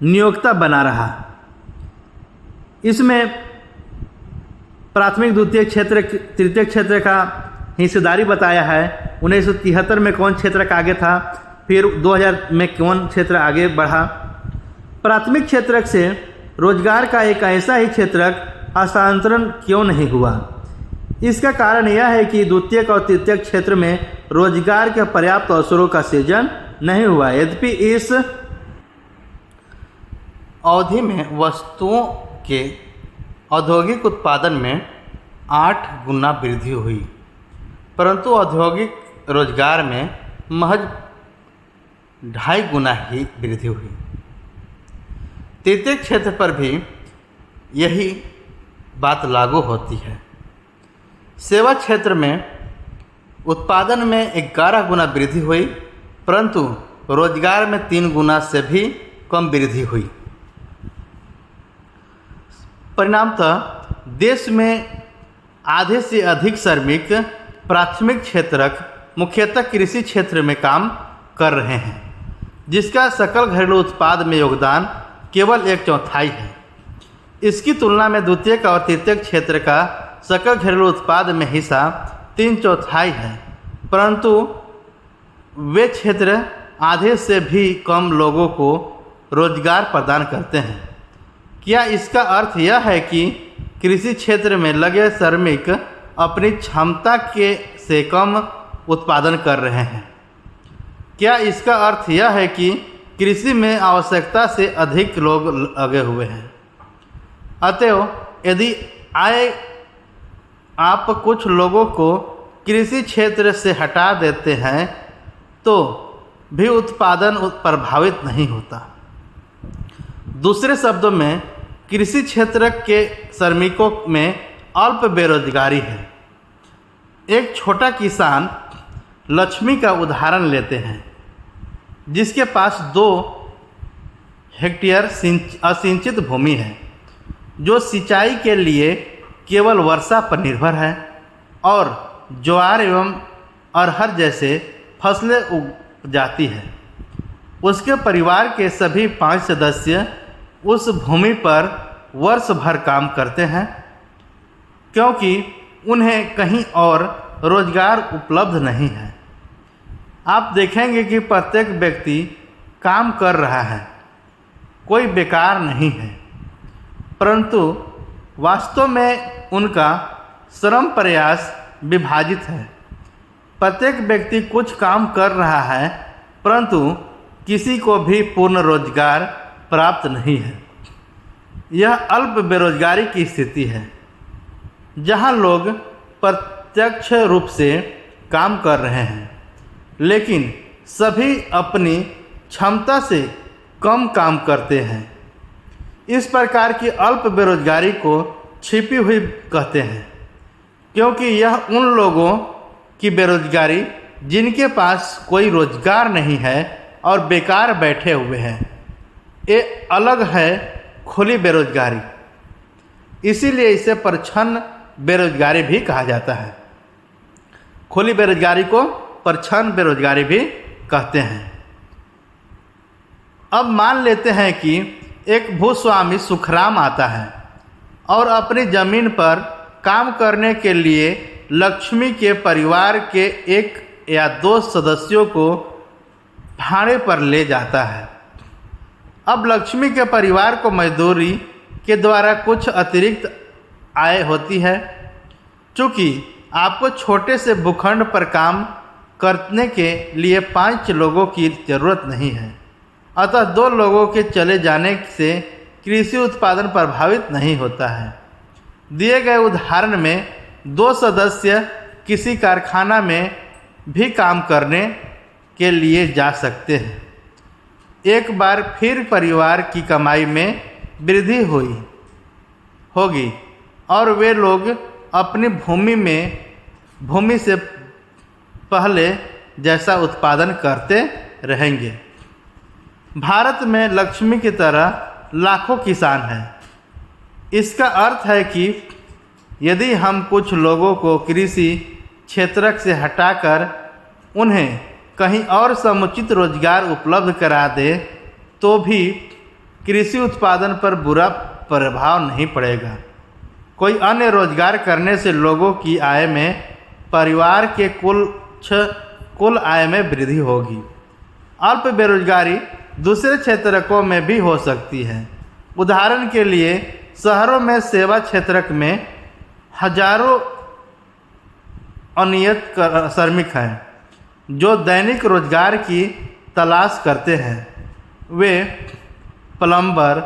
Speaker 1: नियोक्ता बना रहा। इसमें प्राथमिक, द्वितीय क्षेत्र, तृतीय क्षेत्र का हिस्सेदारी बताया है। 1973 में कौन क्षेत्र का आगे था, फिर 2000 में कौन क्षेत्र आगे बढ़ा। प्राथमिक क्षेत्र से रोजगार का एक ऐसा ही क्षेत्र हस्तांतरण क्यों नहीं हुआ? इसका कारण यह है कि द्वितीय और तृतीय क्षेत्र में रोजगार के पर्याप्त अवसरों का सृजन नहीं हुआ। यद्यपि इस अवधि में वस्तुओं के औद्योगिक उत्पादन में 8 गुना वृद्धि हुई, परंतु औद्योगिक रोजगार में महज 2.5 गुना ही वृद्धि हुई। तृतीय क्षेत्र पर भी यही बात लागू होती है। सेवा क्षेत्र में उत्पादन में 11 गुना वृद्धि हुई, परंतु रोजगार में 3 गुना से भी कम वृद्धि हुई। परिणामतः देश में आधे से अधिक श्रमिक प्राथमिक क्षेत्रक, मुख्यतः कृषि क्षेत्र में काम कर रहे हैं, जिसका सकल घरेलू उत्पाद में योगदान केवल 1/4 है। इसकी तुलना में द्वितीय और तृतीय क्षेत्र का सकल घरेलू उत्पाद में हिस्सा 3/4 है, परंतु वे क्षेत्र आधे से भी कम लोगों को रोजगार प्रदान करते हैं। क्या इसका अर्थ यह है कि कृषि क्षेत्र में लगे श्रमिक अपनी क्षमता के से कम उत्पादन कर रहे हैं। क्या इसका अर्थ यह है कि कृषि में आवश्यकता से अधिक लोग लगे हुए हैं? अतएव यदि आप कुछ लोगों को कृषि क्षेत्र से हटा देते हैं तो भी उत्पादन प्रभावित नहीं होता। दूसरे शब्दों में कृषि क्षेत्र के श्रमिकों में अल्प बेरोजगारी है। एक छोटा किसान लक्ष्मी का उदाहरण लेते हैं, जिसके पास 2 हेक्टेयर असिंचित भूमि है, जो सिंचाई के लिए केवल वर्षा पर निर्भर है और ज्वार एवं अरहर जैसे फसलें उपजाती है। उसके परिवार के सभी 5 सदस्य उस भूमि पर वर्ष भर काम करते हैं, क्योंकि उन्हें कहीं और रोजगार उपलब्ध नहीं है। आप देखेंगे कि प्रत्येक व्यक्ति काम कर रहा है, कोई बेकार नहीं है, परंतु वास्तव में उनका श्रम प्रयास विभाजित है। प्रत्येक व्यक्ति कुछ काम कर रहा है, परंतु किसी को भी पूर्ण रोजगार प्राप्त नहीं है। यह अल्प बेरोजगारी की स्थिति है, जहां लोग प्रत्यक्ष रूप से काम कर रहे हैं, लेकिन सभी अपनी क्षमता से कम काम करते हैं। इस प्रकार की अल्प बेरोजगारी को छिपी हुई कहते हैं, क्योंकि यह उन लोगों की बेरोजगारी जिनके पास कोई रोजगार नहीं है और बेकार बैठे हुए हैं। ये अलग है खुली बेरोजगारी, इसीलिए इसे परछन्न बेरोजगारी भी कहा जाता है। खुली बेरोजगारी को परछन्न बेरोजगारी भी कहते हैं। अब मान लेते हैं कि एक भूस्वामी सुखराम आता है और अपनी जमीन पर काम करने के लिए लक्ष्मी के परिवार के 1 या 2 सदस्यों को भाड़े पर ले जाता है। अब लक्ष्मी के परिवार को मजदूरी के द्वारा कुछ अतिरिक्त आय होती है। चूँकि आपको छोटे से भूखंड पर काम करने के लिए 5 लोगों की ज़रूरत नहीं है, अतः 2 लोगों के चले जाने से कृषि उत्पादन प्रभावित नहीं होता है। दिए गए उदाहरण में 2 सदस्य किसी कारखाना में भी काम करने के लिए जा सकते हैं। एक बार फिर परिवार की कमाई में वृद्धि होगी और वे लोग अपनी भूमि से पहले जैसा उत्पादन करते रहेंगे। भारत में लक्ष्मी की तरह लाखों किसान हैं। इसका अर्थ है कि यदि हम कुछ लोगों को कृषि क्षेत्र से हटाकर उन्हें कहीं और समुचित रोजगार उपलब्ध करा दे तो भी कृषि उत्पादन पर बुरा प्रभाव नहीं पड़ेगा। कोई अन्य रोजगार करने से लोगों की आय में, परिवार के कुल आय में वृद्धि होगी। अल्प बेरोजगारी दूसरे क्षेत्रों में भी हो सकती है। उदाहरण के लिए शहरों में सेवा क्षेत्र में हजारों अनियत श्रमिक हैं जो दैनिक रोजगार की तलाश करते हैं। वे प्लम्बर,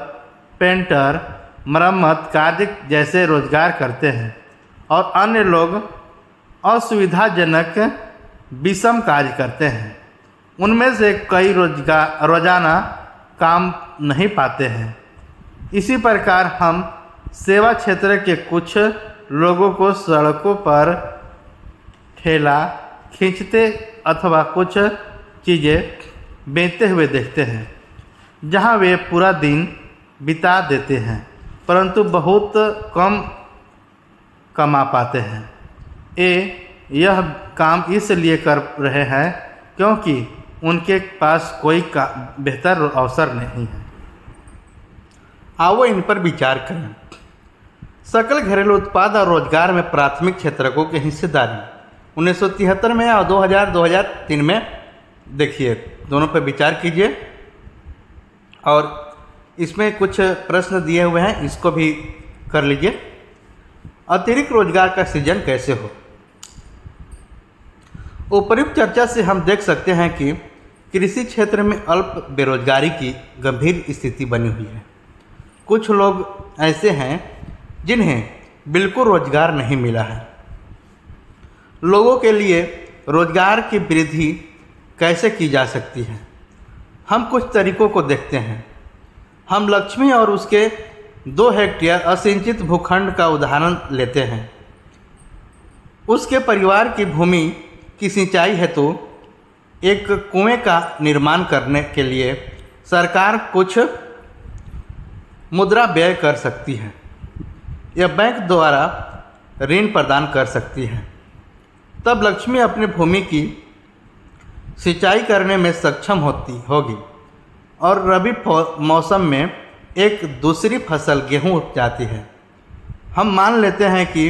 Speaker 1: पेंटर, मरम्मत कार्य जैसे रोजगार करते हैं और अन्य लोग असुविधाजनक विषम कार्य करते हैं। उनमें से कई रोजाना काम नहीं पाते हैं। इसी प्रकार हम सेवा क्षेत्र के कुछ लोगों को सड़कों पर ठेला खींचते अथवा कुछ चीज़ें बेचते हुए देखते हैं, जहां वे पूरा दिन बिता देते हैं परंतु बहुत कम कमा पाते हैं। यह काम इसलिए कर रहे हैं क्योंकि उनके पास कोई बेहतर अवसर नहीं है। आओ इन पर विचार करें। सकल घरेलू उत्पाद और रोजगार में प्राथमिक क्षेत्रकों की हिस्सेदारी 1973 में और 2003 में देखिए, दोनों पर विचार कीजिए और इसमें कुछ प्रश्न दिए हुए हैं, इसको भी कर लीजिए। अतिरिक्त रोजगार का सृजन कैसे हो। उपर्युक्त चर्चा से हम देख सकते हैं कि कृषि क्षेत्र में अल्प बेरोजगारी की गंभीर स्थिति बनी हुई है। कुछ लोग ऐसे हैं जिन्हें बिल्कुल रोजगार नहीं मिला है। लोगों के लिए रोजगार की वृद्धि कैसे की जा सकती है, हम कुछ तरीकों को देखते हैं। हम लक्ष्मी और उसके 2 हेक्टेयर असिंचित भूखंड का उदाहरण लेते हैं। उसके परिवार की भूमि की सिंचाई हेतु एक कुएं का निर्माण करने के लिए सरकार कुछ मुद्रा व्यय कर सकती है या बैंक द्वारा ऋण प्रदान कर सकती है। तब लक्ष्मी अपनी भूमि की सिंचाई करने में सक्षम होगी और रबी मौसम में एक दूसरी फसल गेहूं उपजाती है। हम मान लेते हैं कि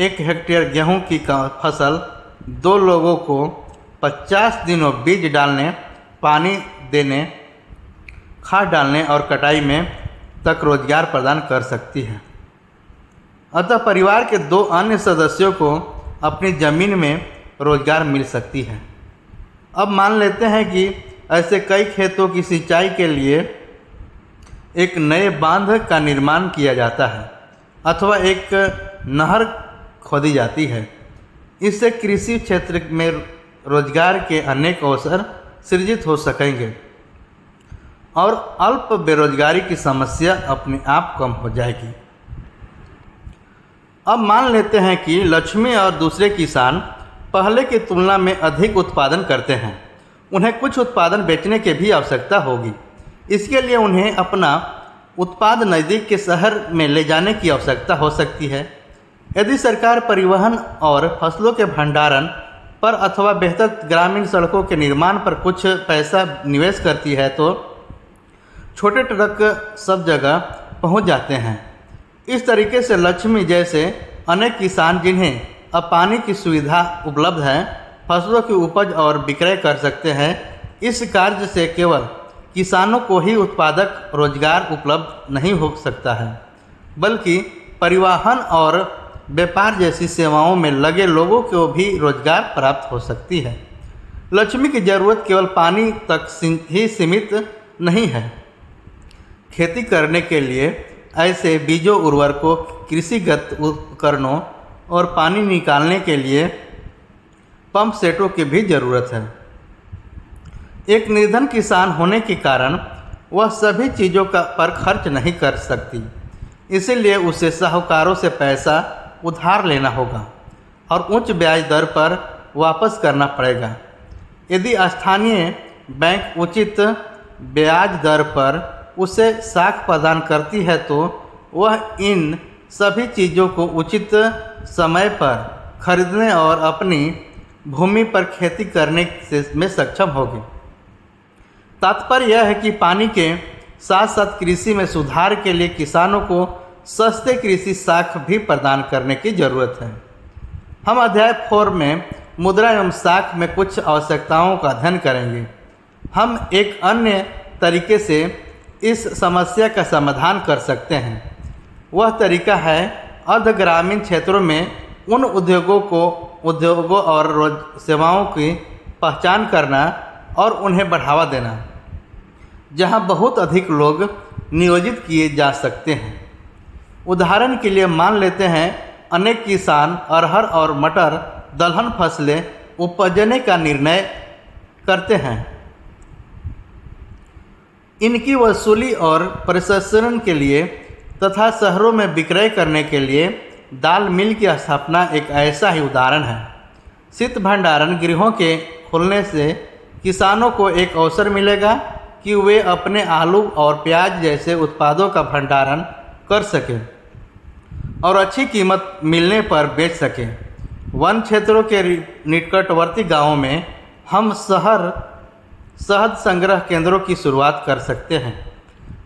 Speaker 1: 1 हेक्टेयर गेहूं की फसल 2 लोगों को 50 दिनों बीज डालने, पानी देने, खाद डालने और कटाई में तक रोजगार प्रदान कर सकती है। अतः परिवार के 2 अन्य सदस्यों को अपनी ज़मीन में रोजगार मिल सकती है। अब मान लेते हैं कि ऐसे कई खेतों की सिंचाई के लिए एक नए बांध का निर्माण किया जाता है अथवा एक नहर खोदी जाती है। इससे कृषि क्षेत्र में रोजगार के अनेक अवसर सृजित हो सकेंगे और अल्प बेरोजगारी की समस्या अपने आप कम हो जाएगी। अब मान लेते हैं कि लक्ष्मी और दूसरे किसान पहले की तुलना में अधिक उत्पादन करते हैं। उन्हें कुछ उत्पादन बेचने की भी आवश्यकता होगी। इसके लिए उन्हें अपना उत्पाद नज़दीक के शहर में ले जाने की आवश्यकता हो सकती है। यदि सरकार परिवहन और फसलों के भंडारण पर अथवा बेहतर ग्रामीण सड़कों के निर्माण पर कुछ पैसा निवेश करती है तो छोटे ट्रक सब जगह पहुंच जाते हैं। इस तरीके से लक्ष्मी जैसे अनेक किसान जिन्हें अब पानी की सुविधा उपलब्ध है, फसलों की उपज और विक्रय कर सकते हैं। इस कार्य से केवल किसानों को ही उत्पादक रोजगार उपलब्ध नहीं हो सकता है, बल्कि परिवहन और व्यापार जैसी सेवाओं में लगे लोगों को भी रोजगार प्राप्त हो सकती है। लक्ष्मी की ज़रूरत केवल पानी तक ही सीमित नहीं है। खेती करने के लिए ऐसे बीजों, उर्वरकों, कृषिगत उपकरणों और पानी निकालने के लिए पंप सेटों की भी ज़रूरत है। एक निर्धन किसान होने के कारण वह सभी चीज़ों पर खर्च नहीं कर सकती, इसीलिए उसे साहूकारों से पैसा उधार लेना होगा और उच्च ब्याज दर पर वापस करना पड़ेगा। यदि स्थानीय बैंक उचित ब्याज दर पर उसे साख प्रदान करती है तो वह इन सभी चीज़ों को उचित समय पर खरीदने और अपनी भूमि पर खेती करने में सक्षम होगी। तात्पर्य यह है कि पानी के साथ साथ कृषि में सुधार के लिए किसानों को सस्ते कृषि साख भी प्रदान करने की ज़रूरत है। हम अध्याय 4 में मुद्रा एवं साख में कुछ आवश्यकताओं का अध्ययन करेंगे। हम एक अन्य तरीके से इस समस्या का समाधान कर सकते हैं। वह तरीका है अर्ध ग्रामीण क्षेत्रों में उन उद्योगों और सेवाओं की पहचान करना और उन्हें बढ़ावा देना जहां बहुत अधिक लोग नियोजित किए जा सकते हैं। उदाहरण के लिए मान लेते हैं अनेक किसान अरहर और मटर दलहन फसलें उपजने का निर्णय करते हैं। इनकी वसूली और प्रसंस्करण के लिए तथा शहरों में विक्रय करने के लिए दाल मिल की स्थापना एक ऐसा ही उदाहरण है। शीत भंडारण गृहों के खुलने से किसानों को एक अवसर मिलेगा कि वे अपने आलू और प्याज जैसे उत्पादों का भंडारण कर सकें और अच्छी कीमत मिलने पर बेच सकें। वन क्षेत्रों के निकटवर्ती गांवों में हम शहद संग्रह केंद्रों की शुरुआत कर सकते हैं,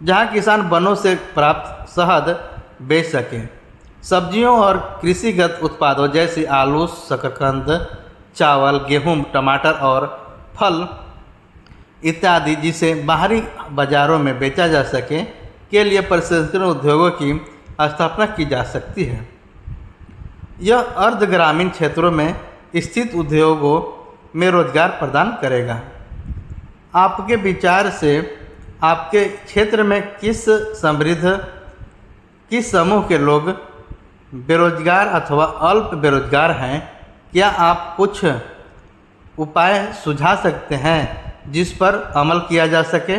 Speaker 1: जहां किसान वनों से प्राप्त शहद बेच सकें। सब्जियों और कृषिगत उत्पादों जैसे आलू, शकरकंद, चावल, गेहूं, टमाटर और फल इत्यादि जिसे बाहरी बाज़ारों में बेचा जा सके के लिए प्रसंस्करण उद्योगों की स्थापना की जा सकती है। यह अर्ध ग्रामीण क्षेत्रों में स्थित उद्योगों में रोजगार प्रदान करेगा। आपके विचार से आपके क्षेत्र में किस समूह के लोग बेरोजगार अथवा अल्प बेरोजगार हैं? क्या आप कुछ उपाय सुझा सकते हैं जिस पर अमल किया जा सके?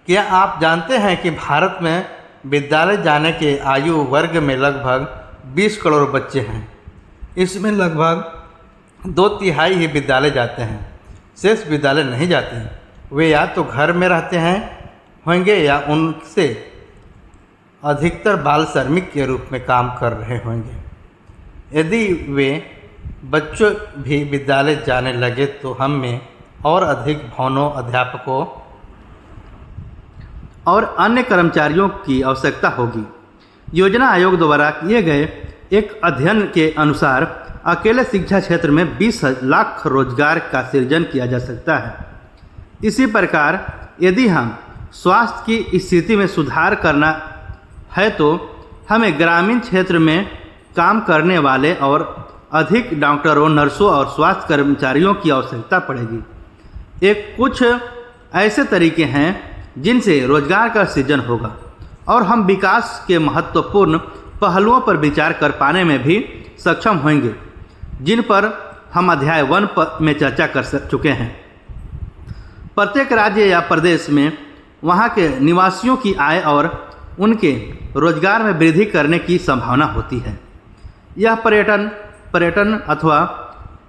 Speaker 1: क्या आप जानते हैं कि भारत में विद्यालय जाने के आयु वर्ग में लगभग 20 करोड़ बच्चे हैं। इसमें लगभग 2/3 ही विद्यालय जाते हैं, शेष विद्यालय नहीं जाते हैं। वे या तो घर में रहते हैं होंगे या उनसे अधिकतर बाल श्रमिक के रूप में काम कर रहे होंगे। यदि वे बच्चों भी विद्यालय जाने लगे तो हम में और अधिक भवनों, अध्यापकों और अन्य कर्मचारियों की आवश्यकता होगी। योजना आयोग द्वारा किए गए एक अध्ययन के अनुसार अकेले शिक्षा क्षेत्र में 20 लाख रोजगार का सृजन किया जा सकता है। इसी प्रकार यदि हम स्वास्थ्य की स्थिति में सुधार करना है तो हमें ग्रामीण क्षेत्र में काम करने वाले और अधिक डॉक्टरों, नर्सों और स्वास्थ्य कर्मचारियों की आवश्यकता पड़ेगी। एक कुछ ऐसे तरीके हैं जिनसे रोजगार का सृजन होगा और हम विकास के महत्वपूर्ण पहलुओं पर विचार कर पाने में भी सक्षम होंगे, जिन पर हम अध्याय 1 में चर्चा कर चुके हैं। प्रत्येक राज्य या प्रदेश में वहाँ के निवासियों की आय और उनके रोजगार में वृद्धि करने की संभावना होती है। यह पर्यटन अथवा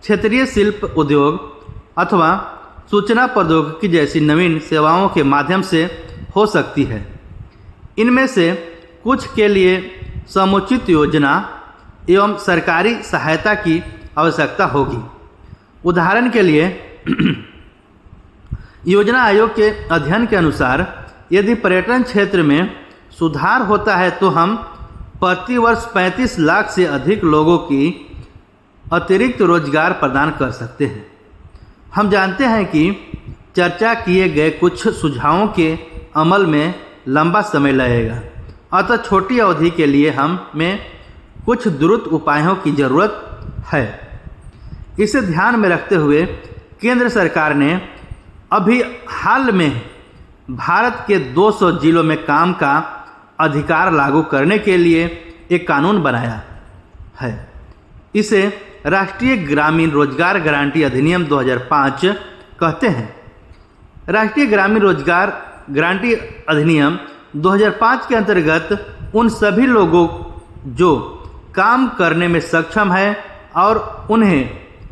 Speaker 1: क्षेत्रीय शिल्प उद्योग अथवा सूचना प्रौद्योगिकी जैसी नवीन सेवाओं के माध्यम से हो सकती है। इनमें से कुछ के लिए समुचित योजना एवं सरकारी सहायता की आवश्यकता होगी। उदाहरण के लिए योजना आयोग के अध्ययन के अनुसार यदि पर्यटन क्षेत्र में सुधार होता है तो हम प्रतिवर्ष 35 लाख से अधिक लोगों की अतिरिक्त रोजगार प्रदान कर सकते हैं। हम जानते हैं कि चर्चा किए गए कुछ सुझावों के अमल में लंबा समय लगेगा, अतः छोटी अवधि के लिए हमें कुछ द्रुत उपायों की ज़रूरत है। इसे ध्यान में रखते हुए केंद्र सरकार ने अभी हाल में भारत के 200 जिलों में काम का अधिकार लागू करने के लिए एक कानून बनाया है। इसे राष्ट्रीय ग्रामीण रोजगार गारंटी अधिनियम 2005 कहते हैं। राष्ट्रीय ग्रामीण रोजगार गारंटी अधिनियम 2005 के अंतर्गत उन सभी लोगों जो काम करने में सक्षम है और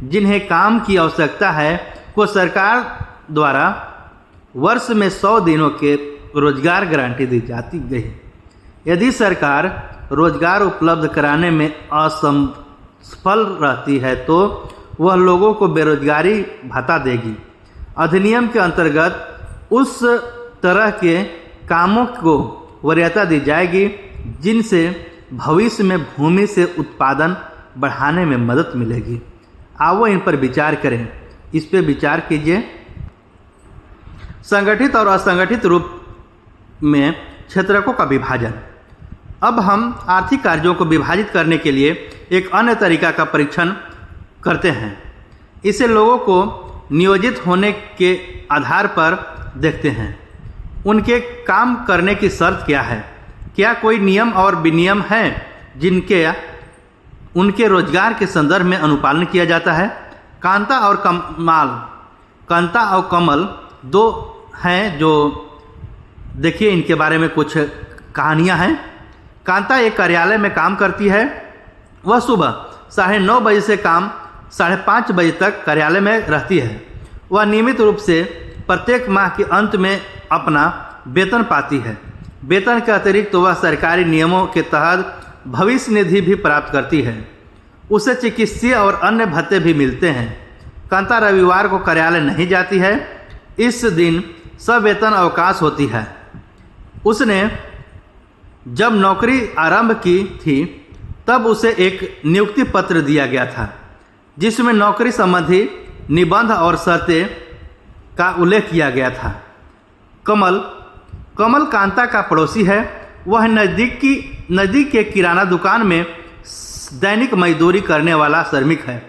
Speaker 1: जिन्हें काम की आवश्यकता है को सरकार द्वारा वर्ष में 100 दिनों के रोजगार गारंटी दी जाती गई। यदि सरकार रोजगार उपलब्ध कराने में असफल रहती है तो वह लोगों को बेरोजगारी भत्ता देगी। अधिनियम के अंतर्गत उस तरह के कामों को वरीयता दी जाएगी जिनसे भविष्य में भूमि से उत्पादन बढ़ाने में मदद मिलेगी। आओ इन पर विचार करें। इस पर विचार कीजिए। संगठित और असंगठित रूप में क्षेत्रकों का विभाजन। अब हम आर्थिक कार्यों को विभाजित करने के लिए एक अन्य तरीका का परीक्षण करते हैं। इसे लोगों को नियोजित होने के आधार पर देखते हैं। उनके काम करने की शर्त क्या है? क्या कोई नियम और विनियम हैं जिनके उनके रोजगार के संदर्भ में अनुपालन किया जाता है? कांता और कमल दो हैं जो देखिए इनके बारे में कुछ कहानियां हैं। कांता एक कार्यालय में काम करती है। वह सुबह 9:30 बजे से 5:30 बजे तक कार्यालय में रहती है। वह नियमित रूप से प्रत्येक माह के अंत में अपना वेतन पाती है। वेतन के अतिरिक्त वह सरकारी नियमों के तहत भविष्य निधि भी प्राप्त करती है। उसे चिकित्सीय और अन्य भत्ते भी मिलते हैं। कांता रविवार को कार्यालय नहीं जाती है। इस दिन सवेतन अवकाश होती है। उसने जब नौकरी आरंभ की थी तब उसे एक नियुक्ति पत्र दिया गया था जिसमें नौकरी संबंधी निबंध और शर्तें का उल्लेख किया गया था। कमल कांता का पड़ोसी है। वह नज़दीक के किराना दुकान में दैनिक मजदूरी करने वाला श्रमिक है।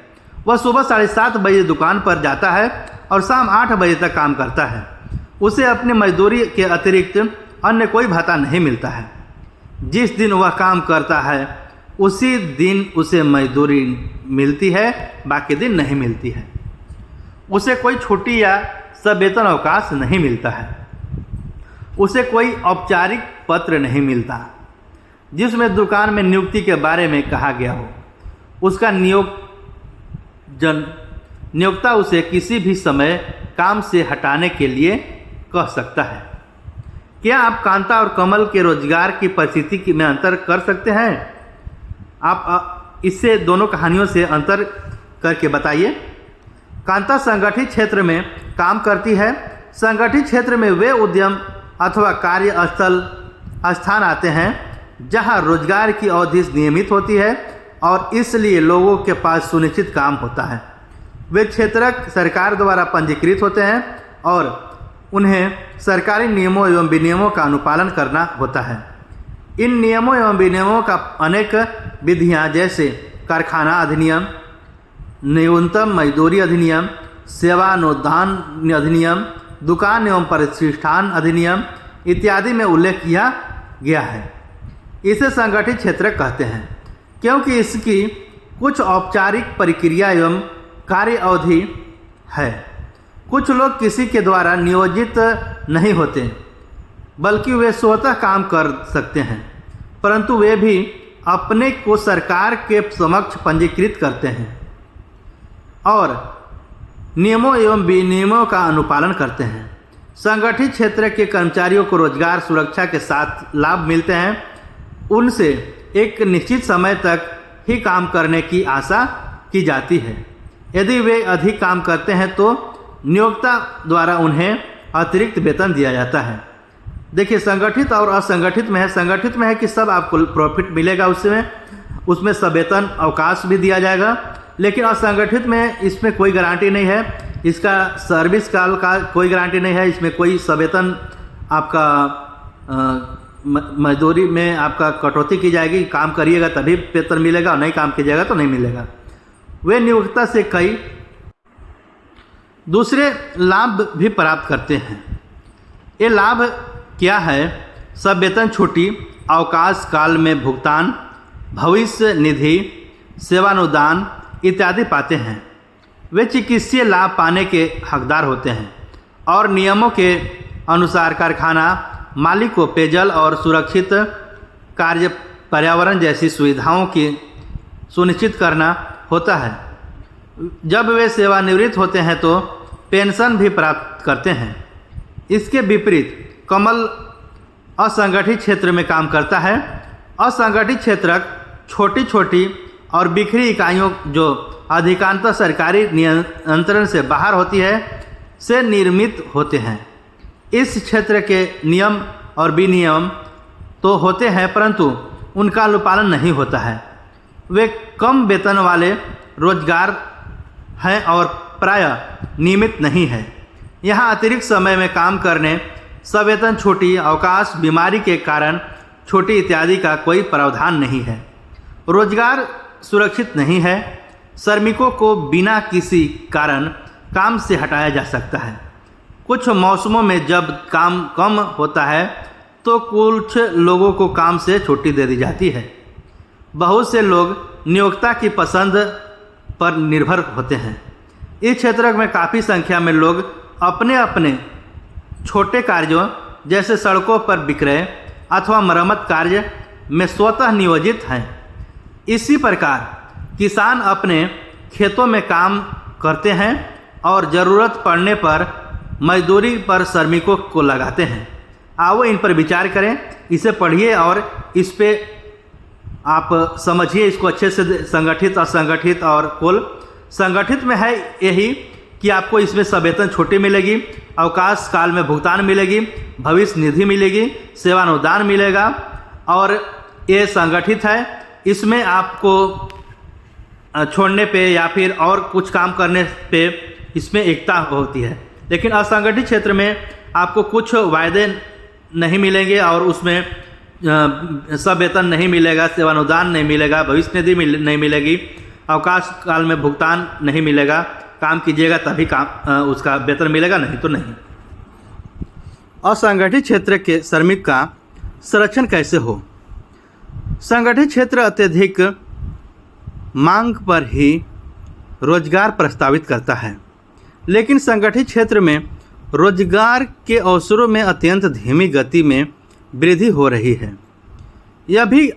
Speaker 1: वह सुबह 7:30 बजे दुकान पर जाता है और शाम 8 बजे तक काम करता है। उसे अपनी मजदूरी के अतिरिक्त अन्य कोई भत्ता नहीं मिलता है। जिस दिन वह काम करता है उसी दिन उसे मजदूरी मिलती है, बाकी दिन नहीं मिलती है। उसे कोई छुट्टी या सवेतन अवकाश नहीं मिलता है। उसे कोई औपचारिक पत्र नहीं मिलता जिसमें दुकान में नियुक्ति के बारे में कहा गया हो। उसका नियोक्ता उसे किसी भी समय काम से हटाने के लिए कह सकता है। क्या आप कांता और कमल के रोजगार की परिस्थिति में अंतर कर सकते हैं? आप इससे दोनों कहानियों से अंतर करके बताइए। कांता संगठित क्षेत्र में काम करती है। संगठित क्षेत्र में वे उद्यम अथवा कार्यस्थल स्थान आते हैं जहां रोजगार की अवधि नियमित होती है और इसलिए लोगों के पास सुनिश्चित काम होता है। वे क्षेत्रक सरकार द्वारा पंजीकृत होते हैं और उन्हें सरकारी नियमों एवं विनियमों का अनुपालन करना होता है। इन नियमों एवं विनियमों का अनेक विधियां जैसे कारखाना अधिनियम, न्यूनतम मजदूरी अधिनियम, सेवानुदान अधिनियम, दुकान एवं प्रतिष्ठान अधिनियम इत्यादि में उल्लेख किया गया है। इसे संगठित क्षेत्र कहते हैं क्योंकि इसकी कुछ औपचारिक प्रक्रिया एवं कार्य अवधि है। कुछ लोग किसी के द्वारा नियोजित नहीं होते बल्कि वे स्वतः काम कर सकते हैं, परंतु वे भी अपने को सरकार के समक्ष पंजीकृत करते हैं और नियमों एवं विनियमों का अनुपालन करते हैं। संगठित क्षेत्र के कर्मचारियों को रोजगार सुरक्षा के साथ लाभ मिलते हैं। उनसे एक निश्चित समय तक ही काम करने की आशा की जाती है। यदि वे अधिक काम करते हैं तो नियोक्ता द्वारा उन्हें अतिरिक्त वेतन दिया जाता है। देखिए, संगठित और असंगठित में है। संगठित में है कि सब आपको प्रॉफिट मिलेगा, उसमें सवेतन अवकाश भी दिया जाएगा, लेकिन असंगठित में इसमें कोई गारंटी नहीं है। इसका सर्विस काल का कोई गारंटी नहीं है। इसमें कोई सवेतन आपका मजदूरी में आपका कटौती की जाएगी। काम करिएगा तभी वेतन मिलेगा और नहीं काम कीजिएगा तो नहीं मिलेगा। वे नियोक्ता से कई दूसरे लाभ भी प्राप्त करते हैं। ये लाभ क्या है? सब वेतन छुट्टी, अवकाश काल में भुगतान, भविष्य निधि, सेवानुदान इत्यादि पाते हैं। वे चिकित्सीय लाभ पाने के हकदार होते हैं और नियमों के अनुसार कारखाना मालिक को पेयजल और सुरक्षित कार्य पर्यावरण जैसी सुविधाओं की सुनिश्चित करना होता है। जब वे सेवानिवृत्त होते हैं तो पेंशन भी प्राप्त करते हैं। इसके विपरीत कमल असंगठित क्षेत्र में काम करता है। असंगठित क्षेत्र छोटी छोटी और बिखरी इकाइयों जो अधिकांशतः सरकारी नियंत्रण से बाहर होती है से निर्मित होते हैं। इस क्षेत्र के नियम और विनियम तो होते हैं परंतु उनका अनुपालन नहीं होता है। वे कम वेतन वाले रोजगार हैं और प्रायः नियमित नहीं है। यहाँ अतिरिक्त समय में काम करने, सवेतन छुट्टी, अवकाश, बीमारी के कारण छुट्टी इत्यादि का कोई प्रावधान नहीं है। रोजगार सुरक्षित नहीं है। श्रमिकों को बिना किसी कारण काम से हटाया जा सकता है। कुछ मौसमों में जब काम कम होता है तो कुछ लोगों को काम से छुट्टी दे दी जाती है। बहुत से लोग नियोक्ता की पसंद पर निर्भर होते हैं। इस क्षेत्र में काफ़ी संख्या में लोग अपने अपने छोटे कार्यों जैसे सड़कों पर विक्रय अथवा मरम्मत कार्य में स्वतः नियोजित हैं। इसी प्रकार किसान अपने खेतों में काम करते हैं और ज़रूरत पड़ने पर मजदूरी पर श्रमिकों को लगाते हैं। आओ इन पर विचार करें, इसे पढ़िए और इस पे आप समझिए इसको अच्छे से। संगठित, असंगठित और कुल। संगठित में है यही कि आपको इसमें सवेतन छुट्टी मिलेगी, अवकाश काल में भुगतान मिलेगी, भविष्य निधि मिलेगी, सेवानुदान मिलेगा और ये संगठित है। इसमें आपको छोड़ने पे या फिर और कुछ काम करने पे इसमें एकता होती है। लेकिन असंगठित क्षेत्र में आपको कुछ वायदे नहीं मिलेंगे और उसमें सब वेतन नहीं मिलेगा, सेवानुदान नहीं मिलेगा, भविष्य निधि नहीं मिलेगी, अवकाश काल में भुगतान नहीं मिलेगा, काम कीजिएगा तभी काम उसका वेतन मिलेगा, नहीं तो नहीं। असंगठित क्षेत्र के श्रमिक का संरक्षण कैसे हो? संगठित क्षेत्र अत्यधिक मांग पर ही रोजगार प्रस्तावित करता है, लेकिन संगठित क्षेत्र में रोजगार के अवसरों में अत्यंत धीमी गति में वृद्धि हो रही है। यह भी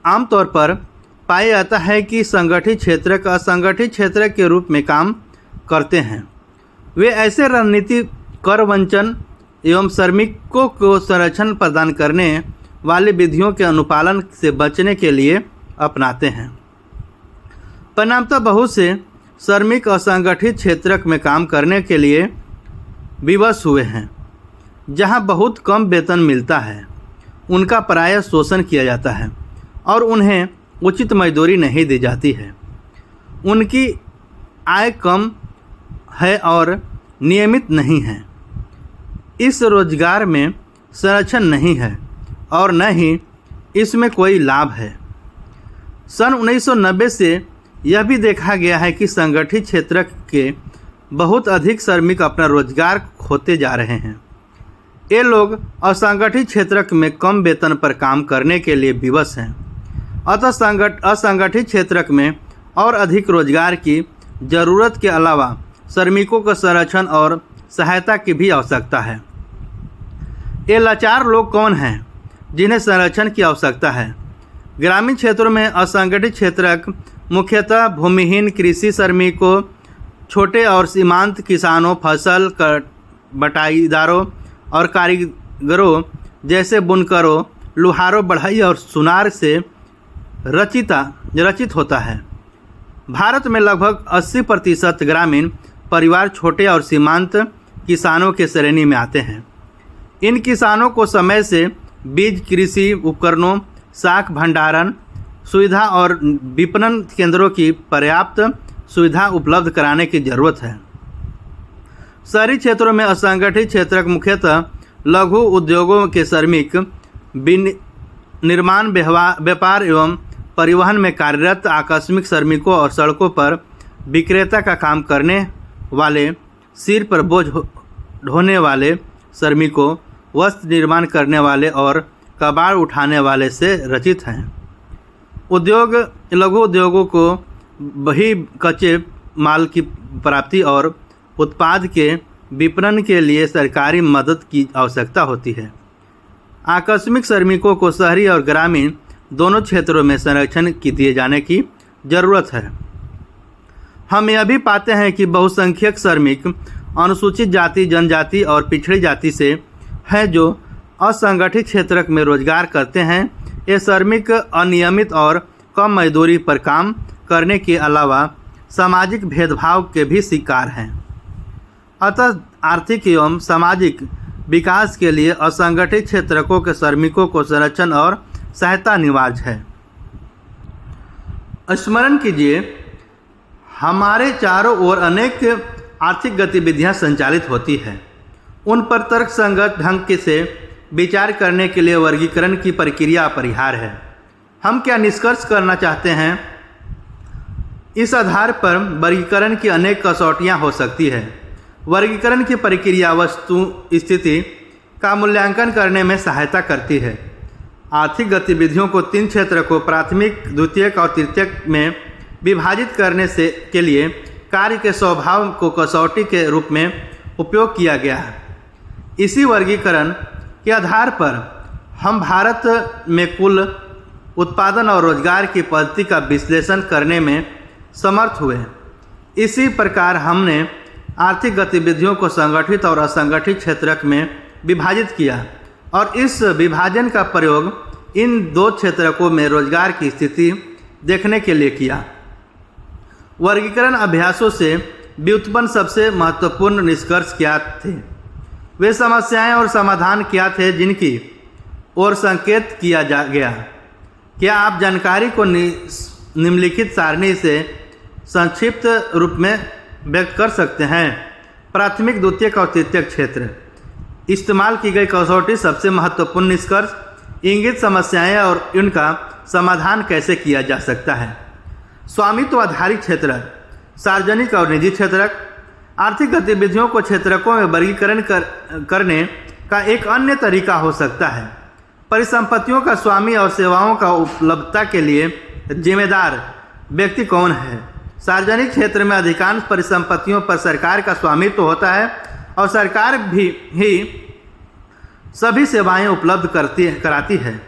Speaker 1: आमतौर पर पाया जाता है कि संगठित क्षेत्र का असंगठित क्षेत्र के रूप में काम करते हैं। वे ऐसे रणनीति, कर वंचन एवं श्रमिकों को संरक्षण प्रदान करने वाली विधियों के अनुपालन से बचने के लिए अपनाते हैं। परिणामतः बहुत से श्रमिक असंगठित क्षेत्र में काम करने के लिए विवश हुए हैं, जहां बहुत कम वेतन मिलता है। उनका प्रायः शोषण किया जाता है और उन्हें उचित मजदूरी नहीं दी जाती है। उनकी आय कम है और नियमित नहीं है। इस रोजगार में संरक्षण नहीं है और न ही इसमें कोई लाभ है। सन 1990 से यह भी देखा गया है कि संगठित क्षेत्र के बहुत अधिक श्रमिक अपना रोजगार खोते जा रहे हैं। ये लोग असंगठित क्षेत्र में कम वेतन पर काम करने के लिए विवश हैं। अतः असंगठित क्षेत्र में और अधिक रोजगार की जरूरत के अलावा श्रमिकों को संरक्षण और सहायता की भी आवश्यकता है। ये लाचार लोग कौन हैं जिन्हें संरक्षण की आवश्यकता है? ग्रामीण क्षेत्रों में असंगठित क्षेत्र मुख्यतः भूमिहीन कृषि श्रमिकों, छोटे और सीमांत किसानों, फसल बटाईदारों और कारीगरों जैसे बुनकरों, लुहारों, बढ़ई और सुनार से रचित होता है। भारत में लगभग 80% ग्रामीण परिवार छोटे और सीमांत किसानों के श्रेणी में आते हैं। इन किसानों को समय से बीज, कृषि उपकरणों, साख भंडारण सुविधा और विपणन केंद्रों की पर्याप्त सुविधा उपलब्ध कराने की जरूरत है। शहरी क्षेत्रों में असंगठित क्षेत्र मुख्यतः लघु उद्योगों के श्रमिक, निर्माण, व्यापार एवं परिवहन में कार्यरत आकस्मिक श्रमिकों और सड़कों पर विक्रेता का काम करने वाले, सिर पर बोझ ढोने वाले श्रमिकों, वस्त्र निर्माण करने वाले और कबाड़ उठाने वाले से रचित हैं। लघु उद्योगों को वही कच्चे माल की प्राप्ति और उत्पाद के विपणन के लिए सरकारी मदद की आवश्यकता होती है। आकस्मिक श्रमिकों को शहरी और ग्रामीण दोनों क्षेत्रों में संरक्षण दिए जाने की जरूरत है। हम यह भी पाते हैं कि बहुसंख्यक श्रमिक अनुसूचित जाति, जनजाति और पिछड़ी जाति से हैं जो असंगठित क्षेत्र में रोजगार करते हैं। ये श्रमिक अनियमित और कम मजदूरी पर काम करने के अलावा सामाजिक भेदभाव के भी शिकार हैं। अतः आर्थिक एवं सामाजिक विकास के लिए असंगठित क्षेत्रों के श्रमिकों को संरक्षण और सहायता अनिवार्य है। स्मरण कीजिए, हमारे चारों ओर अनेक आर्थिक गतिविधियां संचालित होती हैं। उन पर तर्कसंगत ढंग से विचार करने के लिए वर्गीकरण की प्रक्रिया अपरिहार्य है। हम क्या निष्कर्ष करना चाहते हैं? इस आधार पर वर्गीकरण की अनेक कसौटियां हो सकती है। वर्गीकरण की प्रक्रिया वस्तु स्थिति का मूल्यांकन करने में सहायता करती है। आर्थिक गतिविधियों को 3 क्षेत्र को प्राथमिक, द्वितीयक और तृतीयक में विभाजित करने के लिए कार्य के स्वभाव को कसौटी के रूप में उपयोग किया गया है। इसी वर्गीकरण के आधार पर हम भारत में कुल उत्पादन और रोजगार की पद्धति का विश्लेषण करने में समर्थ हुए। इसी प्रकार हमने आर्थिक गतिविधियों को संगठित और असंगठित क्षेत्र में विभाजित किया और इस विभाजन का प्रयोग इन 2 क्षेत्रों में रोजगार की स्थिति देखने के लिए किया। वर्गीकरण अभ्यासों से व्युत्पन्न सबसे महत्वपूर्ण निष्कर्ष क्या थे? वे समस्याएं और समाधान क्या थे जिनकी ओर संकेत किया गया? क्या आप जानकारी को निम्नलिखित सारणी से संक्षिप्त रूप में व्यक्त कर सकते हैं? प्राथमिक, द्वितीयक और तृतीयक क्षेत्र। इस्तेमाल की गई कसौटी सबसे महत्वपूर्ण निष्कर्ष। इंगित समस्याएं और इनका समाधान कैसे किया जा सकता है। स्वामित्व आधारित क्षेत्रक, सार्वजनिक और निजी क्षेत्रक। आर्थिक गतिविधियों को क्षेत्रकों में वर्गीकरण करने का एक अन्य तरीका हो सकता है। परिसंपत्तियों का स्वामी और सेवाओं का उपलब्धता के लिए जिम्मेदार व्यक्ति कौन है। सार्वजनिक क्षेत्र में अधिकांश परिसंपत्तियों पर सरकार का स्वामित्व होता है और सरकार भी सभी सेवाएं उपलब्ध कराती है।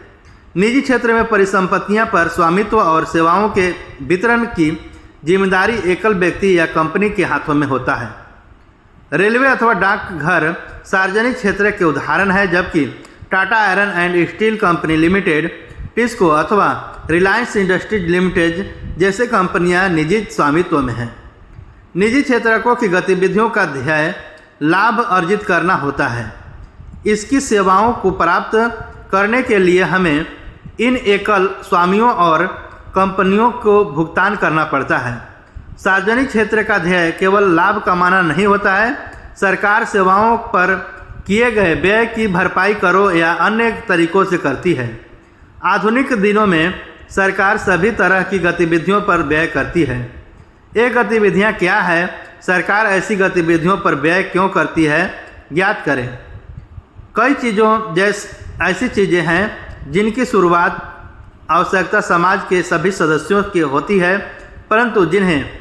Speaker 1: निजी क्षेत्र में परिसंपत्तियां पर स्वामित्व और सेवाओं के वितरण की जिम्मेदारी एकल व्यक्ति या कंपनी के हाथों में होता है। रेलवे अथवा डाकघर सार्वजनिक क्षेत्र के उदाहरण है, जबकि Tata iron and steel company limited, TISCO अथवा रिलायंस इंडस्ट्रीज लिमिटेड जैसे कंपनियां निजी स्वामित्व में हैं। निजी क्षेत्रकों की गतिविधियों का ध्येय लाभ अर्जित करना होता है। इसकी सेवाओं को प्राप्त करने के लिए हमें इन एकल स्वामियों और कंपनियों को भुगतान करना पड़ता है। सार्वजनिक क्षेत्र का ध्येय केवल लाभ कमाना नहीं होता है। सरकार सेवाओं पर किए गए व्यय की भरपाई करों या अन्य तरीकों से करती है। आधुनिक दिनों में सरकार सभी तरह की गतिविधियों पर व्यय करती है। ये गतिविधियां क्या है, सरकार ऐसी गतिविधियों पर व्यय क्यों करती है, ज्ञात करें। कई चीज़ों ऐसी चीज़ें हैं जिनकी शुरुआत आवश्यकता समाज के सभी सदस्यों की होती है, परंतु जिन्हें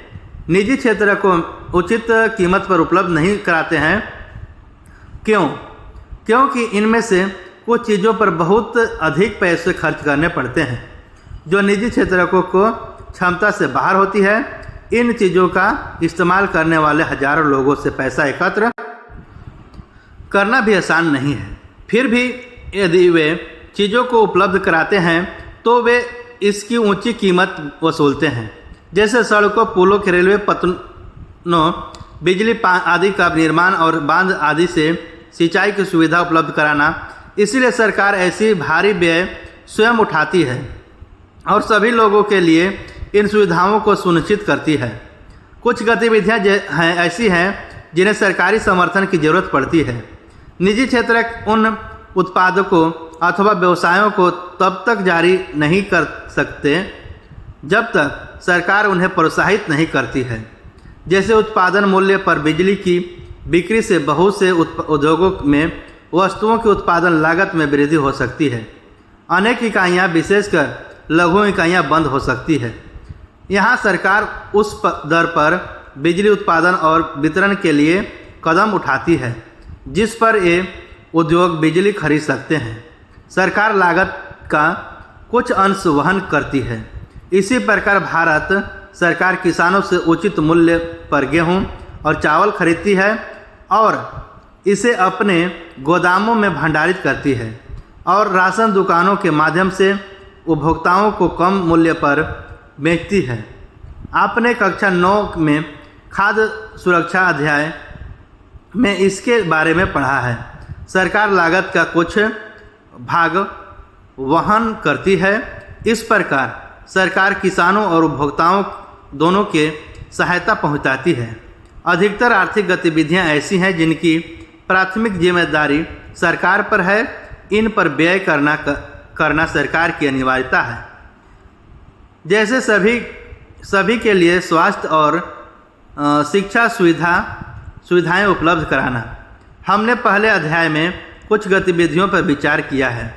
Speaker 1: निजी क्षेत्र को उचित कीमत पर उपलब्ध नहीं कराते हैं। क्यों? क्योंकि इनमें से कुछ चीज़ों पर बहुत अधिक पैसे खर्च करने पड़ते हैं जो निजी क्षेत्रकों को क्षमता से बाहर होती है। इन चीज़ों का इस्तेमाल करने वाले हजारों लोगों से पैसा एकत्र करना भी आसान नहीं है। फिर भी यदि वे चीज़ों को उपलब्ध कराते हैं तो वे इसकी ऊंची कीमत वसूलते हैं, जैसे सड़कों, पुलों के रेलवे पतनों, बिजली आदि का निर्माण और बांध आदि से सिंचाई की सुविधा उपलब्ध कराना। इसीलिए सरकार ऐसी भारी व्यय स्वयं उठाती है और सभी लोगों के लिए इन सुविधाओं को सुनिश्चित करती है। कुछ गतिविधियां ऐसी हैं जिन्हें सरकारी समर्थन की जरूरत पड़ती है। निजी क्षेत्र उन उत्पादकों अथवा व्यवसायों को तब तक जारी नहीं कर सकते जब तक सरकार उन्हें प्रोत्साहित नहीं करती है। जैसे उत्पादन मूल्य पर बिजली की बिक्री से बहुत से उद्योगों में वस्तुओं की उत्पादन लागत में वृद्धि हो सकती है। अनेक इकाइयां, विशेषकर लघु इकाइयां बंद हो सकती है। यहाँ सरकार उस दर पर बिजली उत्पादन और वितरण के लिए कदम उठाती है जिस पर ये उद्योग बिजली खरीद सकते हैं। सरकार लागत का कुछ अंश वहन करती है। इसी प्रकार भारत सरकार किसानों से उचित मूल्य पर गेहूं और चावल खरीदती है और इसे अपने गोदामों में भंडारित करती है और राशन दुकानों के माध्यम से उपभोक्ताओं को कम मूल्य पर बेचती है। आपने कक्षा 9 में खाद्य सुरक्षा अध्याय में इसके बारे में पढ़ा है। सरकार लागत का कुछ भाग वहन करती है। इस प्रकार सरकार किसानों और उपभोक्ताओं दोनों के सहायता पहुंचाती है। अधिकतर आर्थिक गतिविधियां ऐसी हैं जिनकी प्राथमिक जिम्मेदारी सरकार पर है। इन पर व्यय करना सरकार की अनिवार्यता है, जैसे सभी के लिए स्वास्थ्य और शिक्षा सुविधाएं उपलब्ध कराना। हमने पहले अध्याय में कुछ गतिविधियों पर विचार किया है।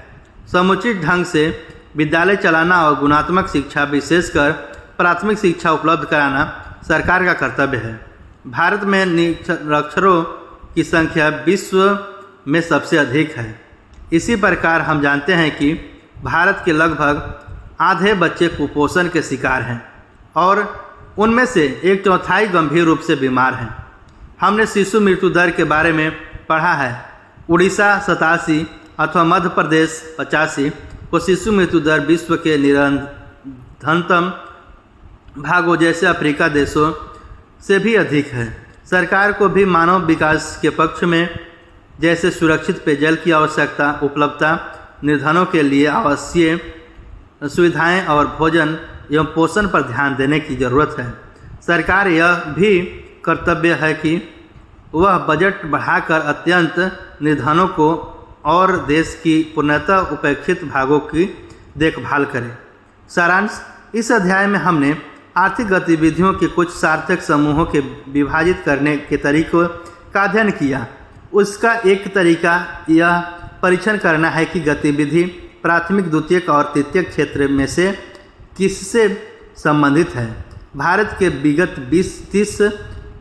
Speaker 1: समुचित ढंग से विद्यालय चलाना और गुणात्मक शिक्षा, विशेषकर प्राथमिक शिक्षा उपलब्ध कराना सरकार का कर्तव्य है। भारत में निरक्षरों की संख्या विश्व में सबसे अधिक है। इसी प्रकार हम जानते हैं कि भारत के लगभग आधे बच्चे कुपोषण के शिकार हैं और उनमें से 1/4 गंभीर रूप से बीमार हैं। हमने शिशु मृत्यु दर के बारे में पढ़ा है। उड़ीसा 87 अथवा मध्य प्रदेश 85 को शिशु मृत्यु दर विश्व के निर्धनतम भागों जैसे अफ्रीका देशों से भी अधिक है। सरकार को भी मानव विकास के पक्ष में, जैसे सुरक्षित पेयजल की आवश्यकता, उपलब्धता, निर्धनों के लिए आवश्यक सुविधाएं और भोजन एवं पोषण पर ध्यान देने की जरूरत है। सरकार यह भी कर्तव्य है कि वह बजट बढ़ाकर अत्यंत निर्धनों को और देश की पूर्णतः उपेक्षित भागों की देखभाल करें। सारांश, इस अध्याय में हमने आर्थिक गतिविधियों के कुछ सार्थक समूहों के विभाजित करने के तरीकों का अध्ययन किया। उसका एक तरीका यह परीक्षण करना है कि गतिविधि प्राथमिक, द्वितीयक और तृतीयक क्षेत्र में से किससे संबंधित है। भारत के विगत 20-30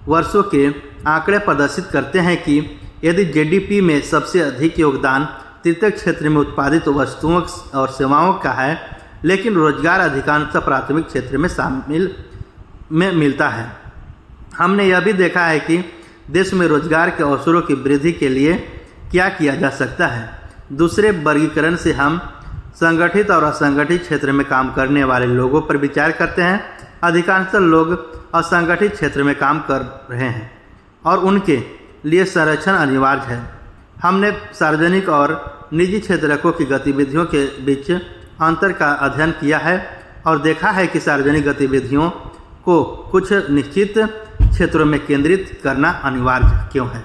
Speaker 1: वर्षों के आंकड़े प्रदर्शित करते हैं कि यदि जीडीपी में सबसे अधिक योगदान तृतीयक क्षेत्र में उत्पादित वस्तुओं और सेवाओं का है, लेकिन रोजगार अधिकांशतः प्राथमिक क्षेत्र में मिलता है। हमने यह भी देखा है कि देश में रोजगार के अवसरों की वृद्धि के लिए क्या किया जा सकता है। दूसरे वर्गीकरण से हम संगठित और असंगठित क्षेत्र में काम करने वाले लोगों पर विचार करते हैं। अधिकांशतः लोग असंगठित क्षेत्र में काम कर रहे हैं और उनके लिए संरक्षण अनिवार्य है। हमने सार्वजनिक और निजी क्षेत्रों की गतिविधियों के बीच अंतर का अध्ययन किया है और देखा है कि सार्वजनिक गतिविधियों को कुछ निश्चित क्षेत्रों में केंद्रित करना अनिवार्य क्यों है।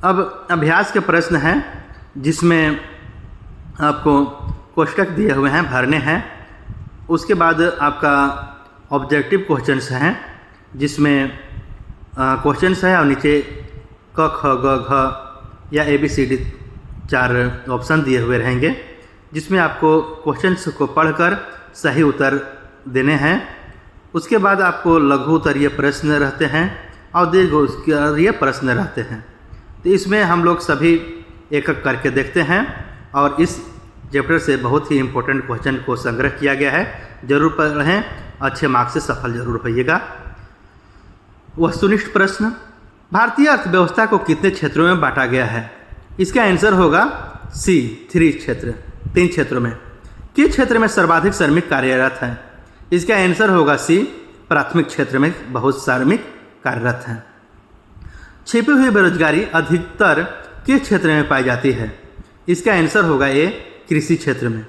Speaker 1: अब अभ्यास के प्रश्न हैं जिसमें आपको कोष्टक दिए हुए हैं, भरने हैं। उसके बाद आपका ऑब्जेक्टिव क्वेश्चंस हैं जिसमें क्वेश्चंस है और नीचे क ख ग घ या ABCD 4 ऑप्शन दिए हुए रहेंगे, जिसमें आपको क्वेश्चंस को पढ़कर सही उत्तर देने हैं। उसके बाद आपको लघु उत्तरीय प्रश्न रहते हैं और दीर्घ उत्तरीय प्रश्न रहते हैं। तो इसमें हम लोग सभी एक एक करके देखते हैं और इस चैप्टर से बहुत ही इम्पोर्टेंट क्वेश्चन को संग्रह किया गया है। जरूर पढ़ें, अच्छे मार्क्स से सफल जरूर होइएगा। वस्तुनिष्ठ प्रश्न, भारतीय अर्थव्यवस्था को कितने क्षेत्रों में बांटा गया है? इसका आंसर होगा C 3 क्षेत्र, 3 क्षेत्रों में। किस क्षेत्र में सर्वाधिक श्रमिक कार्यरत हैं? इसका आंसर होगा C प्राथमिक क्षेत्र में बहुत श्रमिक कार्यरत हैं। छिपी हुई बेरोजगारी अधिकतर किस क्षेत्र में पाई जाती है? इसका आंसर होगा A कृषि क्षेत्र में।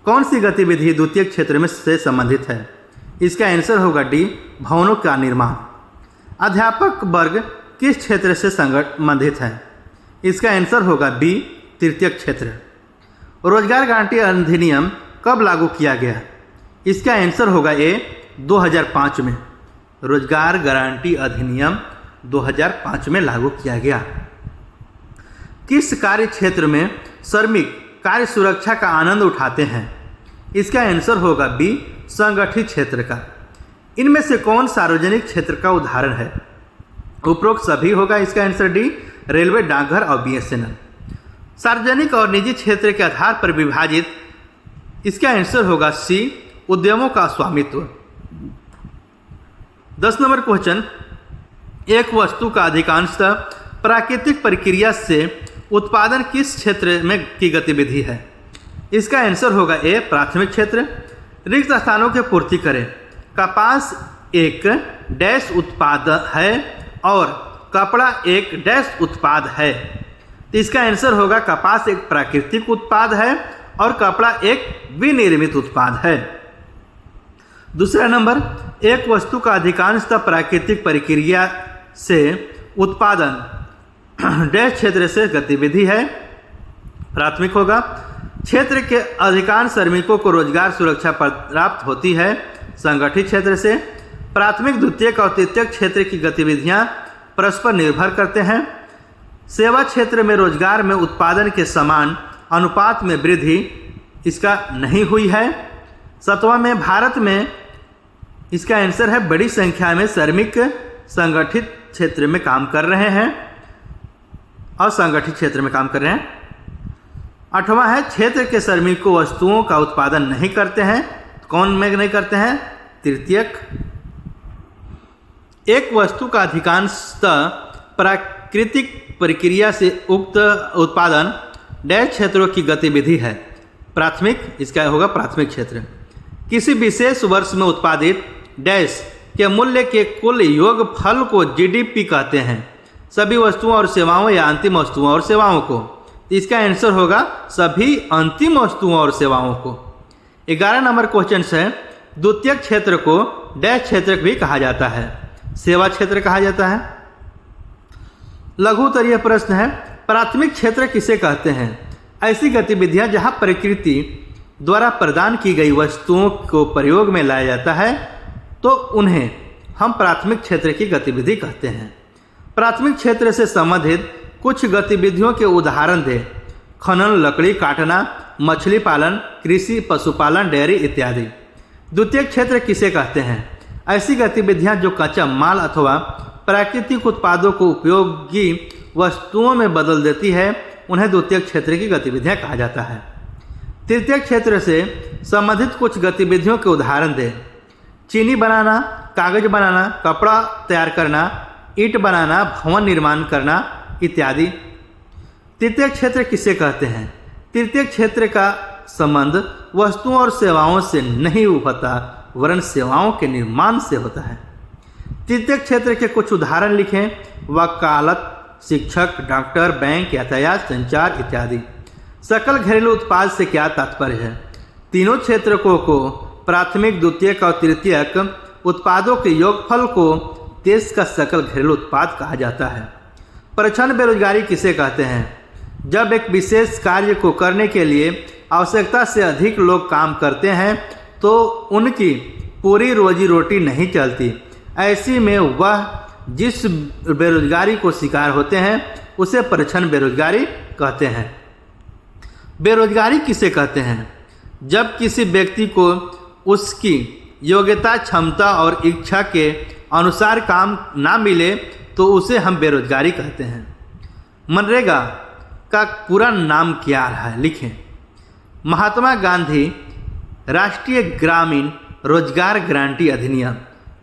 Speaker 1: कौन सी गतिविधि द्वितीय क्षेत्र में से संबंधित है? इसका आंसर होगा D भवनों का निर्माण। अध्यापक वर्ग किस क्षेत्र से संबंधित है? इसका आंसर होगा B तृतीयक क्षेत्र। रोजगार गारंटी अधिनियम कब लागू किया गया? इसका आंसर होगा A 2005 में। रोजगार गारंटी अधिनियम 2005 में लागू किया गया। किस कार्य क्षेत्र में श्रमिक कार्य सुरक्षा का आनंद उठाते हैं? इसका आंसर होगा B संगठित क्षेत्र का। इनमें से कौन सार्वजनिक क्षेत्र का उदाहरण है? उपरोक्त सभी होगा। इसका आंसर D रेलवे, डाकघर और BSNL। सार्वजनिक और निजी क्षेत्र के आधार पर विभाजित, इसका आंसर होगा C उद्यमों का स्वामित्व। 10 नंबर क्वेश्चन, एक वस्तु का अधिकांशतः प्राकृतिक प्रक्रिया से उत्पादन किस क्षेत्र में की गतिविधि है? इसका आंसर होगा A प्राथमिक क्षेत्र। रिक्त स्थानों की पूर्ति करें। कपास एक डैश उत्पाद है और कपड़ा एक डैश उत्पाद है। तो इसका आंसर होगा कपास एक प्राकृतिक उत्पाद है और कपड़ा एक विनिर्मित उत्पाद है। दूसरा नंबर, एक वस्तु का अधिकांशतः प्राकृतिक प्रक्रिया से उत्पादन डैश क्षेत्र से गतिविधि है, प्राथमिक होगा। क्षेत्र के अधिकांश श्रमिकों को रोजगार सुरक्षा प्राप्त होती है, संगठित क्षेत्र से। प्राथमिक, द्वितीयक और तृतीयक क्षेत्र की गतिविधियां परस्पर निर्भर करते हैं। सेवा क्षेत्र में रोजगार में उत्पादन के समान अनुपात में वृद्धि इसका नहीं हुई है। 7वां में, भारत में इसका आंसर है बड़ी संख्या में श्रमिक संगठित क्षेत्र में काम कर रहे हैं और संगठित क्षेत्र में काम कर रहे हैं। 8वां है, क्षेत्र के श्रमिकों वस्तुओं का उत्पादन नहीं करते हैं। कौन में नहीं करते हैं? तृतीयक। एक वस्तु का अधिकांशतः प्राकृतिक प्रक्रिया से उक्त उत्पादन डैश क्षेत्रों की गतिविधि है, प्राथमिक। इसका होगा प्राथमिक क्षेत्र। किसी विशेष वर्ष में उत्पादित डैश के मूल्य के कुल योगफल को जीडीपी कहते हैं, सभी वस्तुओं और सेवाओं या अंतिम वस्तुओं और सेवाओं को। इसका आंसर होगा सभी अंतिम वस्तुओं और सेवाओं को। 11 नंबर क्वेश्चन है, द्वितीय क्षेत्र को डैश क्षेत्र भी कहा जाता है, सेवा क्षेत्र कहा जाता है। लघु उत्तरीय प्रश्न है, प्राथमिक क्षेत्र किसे कहते हैं? ऐसी गतिविधियां जहां प्रकृति द्वारा प्रदान की गई वस्तुओं को प्रयोग में लाया जाता है तो उन्हें हम प्राथमिक क्षेत्र की गतिविधि कहते हैं। प्राथमिक क्षेत्र से संबंधित कुछ गतिविधियों के उदाहरण दें। खनन, लकड़ी काटना, मछली पालन, कृषि, पशुपालन, डेयरी इत्यादि। द्वितीयक क्षेत्र किसे कहते हैं? ऐसी गतिविधियां जो कच्चा माल अथवा प्राकृतिक उत्पादों को उपयोगी वस्तुओं में बदल देती है उन्हें द्वितीयक क्षेत्र की गतिविधियां कहा जाता है। तृतीयक क्षेत्र से संबंधित कुछ गतिविधियों के उदाहरण दें। चीनी बनाना, कागज बनाना, कपड़ा तैयार करना, ईंट बनाना, भवन निर्माण करना इत्यादि। तृतीयक क्षेत्र किसे कहते हैं? तृतीयक क्षेत्र का संबंध वस्तुओं और सेवाओं से नहीं होता वरन सेवाओं के निर्माण से होता है। तृतीयक क्षेत्र के कुछ उदाहरण लिखें। वकालत, शिक्षक, डॉक्टर, बैंक, यातायात, संचार इत्यादि। सकल घरेलू उत्पाद से क्या तात्पर्य है? तीनों क्षेत्रकों को प्राथमिक, द्वितीयक और तृतीयक उत्पादों के योगफल को देश का सकल घरेलू उत्पाद कहा जाता है। परिच्छन बेरोजगारी किसे कहते हैं? जब एक विशेष कार्य को करने के लिए आवश्यकता से अधिक लोग काम करते हैं तो उनकी पूरी रोजी रोटी नहीं चलती। ऐसी में वह जिस बेरोजगारी को शिकार होते हैं उसे परिच्छन बेरोजगारी कहते हैं। बेरोजगारी किसे कहते हैं? जब किसी व्यक्ति को उसकी योग्यता, क्षमता और इच्छा के अनुसार काम ना मिले तो उसे हम बेरोजगारी कहते हैं। मनरेगा का पूरा नाम क्या है? लिखें। महात्मा गांधी राष्ट्रीय ग्रामीण रोजगार गारंटी अधिनियम,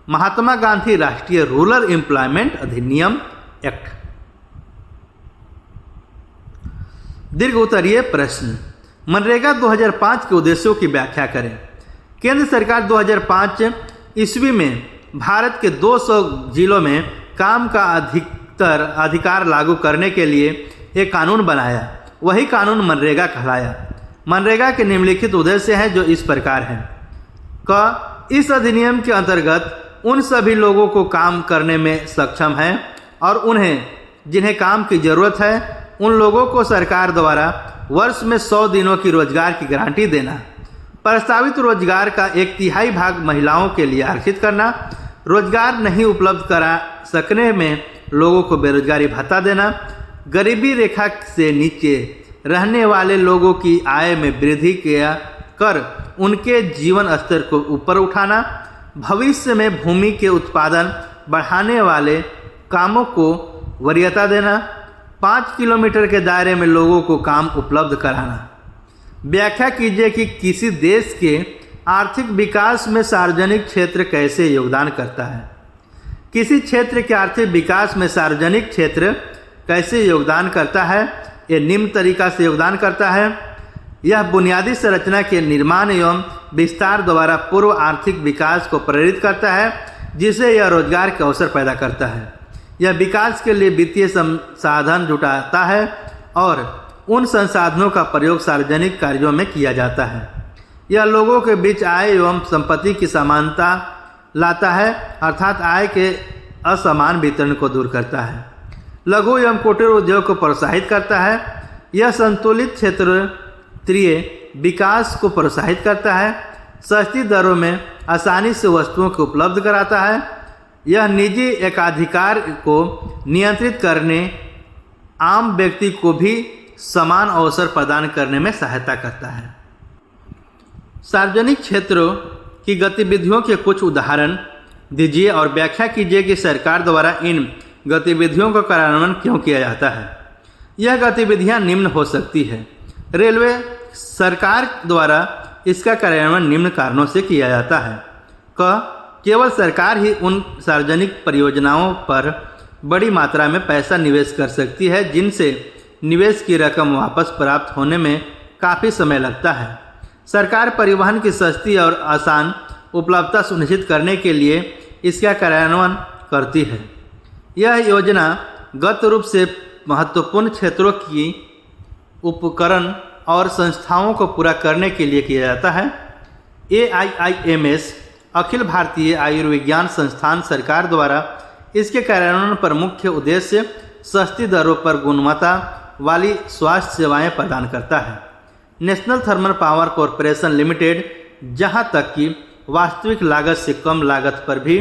Speaker 1: महात्मा गांधी राष्ट्रीय रूरल एम्प्लॉयमेंट अधिनियम एक्ट। दीर्घ उत्तरीय प्रश्न। मनरेगा 2005 के उद्देश्यों की व्याख्या करें। केंद्र सरकार 2005 ईस्वी में भारत के 200 जिलों में काम का अधिकार लागू करने के लिए एक कानून बनाया। वही कानून मनरेगा कहलाया। मनरेगा के निम्नलिखित उद्देश्य हैं जो इस प्रकार हैं। क, इस अधिनियम के अंतर्गत उन सभी लोगों को काम करने में सक्षम हैं और जिन्हें काम की ज़रूरत है उन लोगों को सरकार द्वारा वर्ष में 100 दिनों की रोजगार की गारंटी देना। प्रस्तावित रोजगार का 1/3 भाग महिलाओं के लिए आरक्षित करना। रोजगार नहीं उपलब्ध करा सकने में लोगों को बेरोजगारी भत्ता देना। गरीबी रेखा से नीचे रहने वाले लोगों की आय में वृद्धि कर उनके जीवन स्तर को ऊपर उठाना। भविष्य में भूमि के उत्पादन बढ़ाने वाले कामों को वरीयता देना। 5 किलोमीटर के दायरे में लोगों को काम उपलब्ध कराना। व्याख्या कीजिए कि किसी देश के आर्थिक विकास में सार्वजनिक क्षेत्र कैसे योगदान करता है। किसी क्षेत्र के आर्थिक विकास में सार्वजनिक क्षेत्र कैसे योगदान करता है? ये निम्न तरीका से योगदान करता है। यह बुनियादी संरचना के निर्माण एवं विस्तार द्वारा पूर्व आर्थिक विकास को प्रेरित करता है जिससे यह रोजगार के अवसर पैदा करता है। यह विकास के लिए वित्तीय संसाधन जुटाता है और उन संसाधनों का प्रयोग सार्वजनिक कार्यों में किया जाता है। यह लोगों के बीच आय एवं संपत्ति की समानता लाता है अर्थात आय के असमान वितरण को दूर करता है। लघु एवं कुटीर उद्योग को प्रोत्साहित करता है। यह संतुलित क्षेत्रीय विकास को प्रोत्साहित करता है। सस्ती दरों में आसानी से वस्तुओं को उपलब्ध कराता है। यह निजी एकाधिकार को नियंत्रित करने आम व्यक्ति को भी समान अवसर प्रदान करने में सहायता करता है। सार्वजनिक क्षेत्रों की गतिविधियों के कुछ उदाहरण दीजिए और व्याख्या कीजिए कि सरकार द्वारा इन गतिविधियों का कार्यान्वयन क्यों किया जाता है। यह गतिविधियां निम्न हो सकती है। रेलवे सरकार द्वारा इसका कार्यान्वयन निम्न कारणों से किया जाता है। केवल सरकार ही उन सार्वजनिक परियोजनाओं पर बड़ी मात्रा में पैसा निवेश कर सकती है जिनसे निवेश की रकम वापस प्राप्त होने में काफ़ी समय लगता है। सरकार परिवहन की सस्ती और आसान उपलब्धता सुनिश्चित करने के लिए इसका कार्यान्वयन करती है। यह योजना गत रूप से महत्वपूर्ण क्षेत्रों की उपकरण और संस्थाओं को पूरा करने के लिए किया जाता है। AIIMS अखिल भारतीय आयुर्विज्ञान संस्थान सरकार द्वारा इसके कार्यान्वयन पर मुख्य उद्देश्य सस्ती दरों पर गुणवत्ता वाली स्वास्थ्य सेवाएं प्रदान करता है। National thermal power corporation limited जहां तक कि वास्तविक लागत से कम लागत पर भी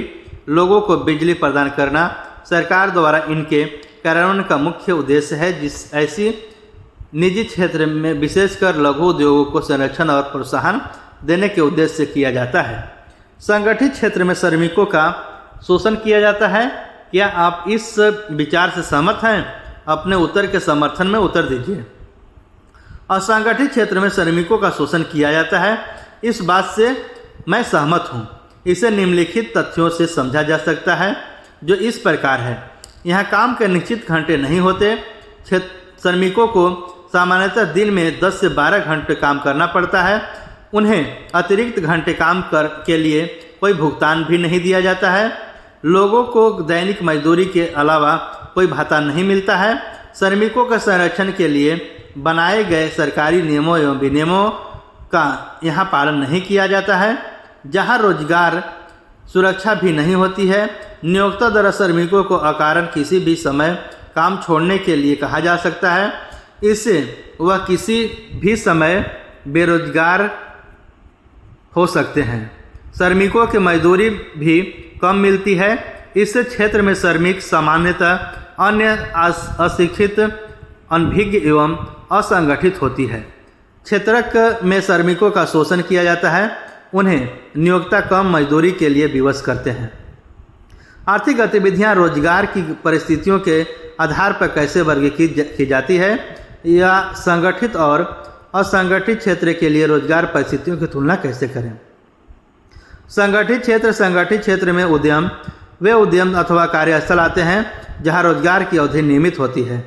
Speaker 1: लोगों को बिजली प्रदान करना सरकार द्वारा इनके कार्यान्वयन का मुख्य उद्देश्य है, जिस ऐसी निजी क्षेत्र में विशेषकर लघु उद्योगों को संरक्षण और प्रोत्साहन देने के उद्देश्य से किया जाता है। संगठित क्षेत्र में श्रमिकों का शोषण किया जाता है। क्या आप इस विचार से सहमत हैं? अपने उत्तर के समर्थन में उत्तर दीजिए। असंगठित क्षेत्र में श्रमिकों का शोषण किया जाता है, इस बात से मैं सहमत हूँ। इसे निम्नलिखित तथ्यों से समझा जा सकता है, जो इस प्रकार है। यहाँ काम के निश्चित घंटे नहीं होते। श्रमिकों को सामान्यतः दिन में 10 से 12 घंटे काम करना पड़ता है। उन्हें अतिरिक्त घंटे काम के लिए कोई भुगतान भी नहीं दिया जाता है। लोगों को दैनिक मजदूरी के अलावा कोई भत्ता नहीं मिलता है। श्रमिकों के संरक्षण के लिए बनाए गए सरकारी नियमों एवं विनियमों का यहाँ पालन नहीं किया जाता है। जहाँ रोजगार सुरक्षा भी नहीं होती है। नियोक्ता द्वारा श्रमिकों को अकारण किसी भी समय काम छोड़ने के लिए कहा जा सकता है। इससे वह किसी भी समय बेरोजगार हो सकते हैं। श्रमिकों की मजदूरी भी कम मिलती है। इस क्षेत्र में श्रमिक सामान्यतः अन्य अशिक्षित, अनभिज्ञ एवं असंगठित होती है। क्षेत्रक में श्रमिकों का शोषण किया जाता है। उन्हें नियोक्ता कम मजदूरी के लिए विवश करते हैं। आर्थिक गतिविधियां रोजगार की परिस्थितियों के आधार पर कैसे वर्गीकृत की जाती है, या संगठित और असंगठित क्षेत्र के लिए रोजगार परिस्थितियों की तुलना कैसे करें। संगठित क्षेत्र में वे उद्यम अथवा कार्यस्थल आते हैं जहां रोजगार की अवधि नियमित होती है।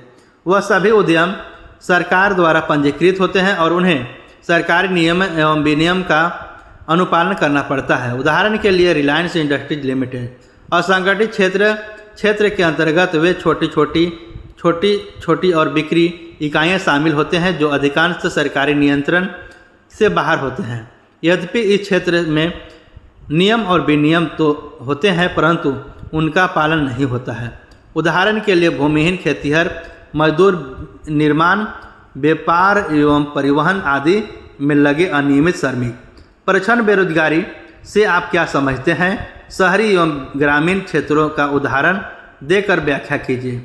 Speaker 1: वह सभी उद्यम सरकार द्वारा पंजीकृत होते हैं और उन्हें सरकारी नियम एवं विनियम का अनुपालन करना पड़ता है। उदाहरण के लिए रिलायंस इंडस्ट्रीज लिमिटेड। असंगठित क्षेत्र के अंतर्गत वे छोटी और बिक्री इकाइयाँ शामिल होते हैं जो अधिकांश सरकारी नियंत्रण से बाहर होते हैं। यद्यपि इस क्षेत्र में नियम और विनियम तो होते हैं, परंतु उनका पालन नहीं होता है। उदाहरण के लिए भूमिहीन खेतिहर मजदूर, निर्माण, व्यापार एवं परिवहन आदि में लगे अनियमित श्रमिक। परिक्षण बेरोजगारी से आप क्या समझते हैं? शहरी एवं ग्रामीण क्षेत्रों का उदाहरण देकर व्याख्या कीजिए।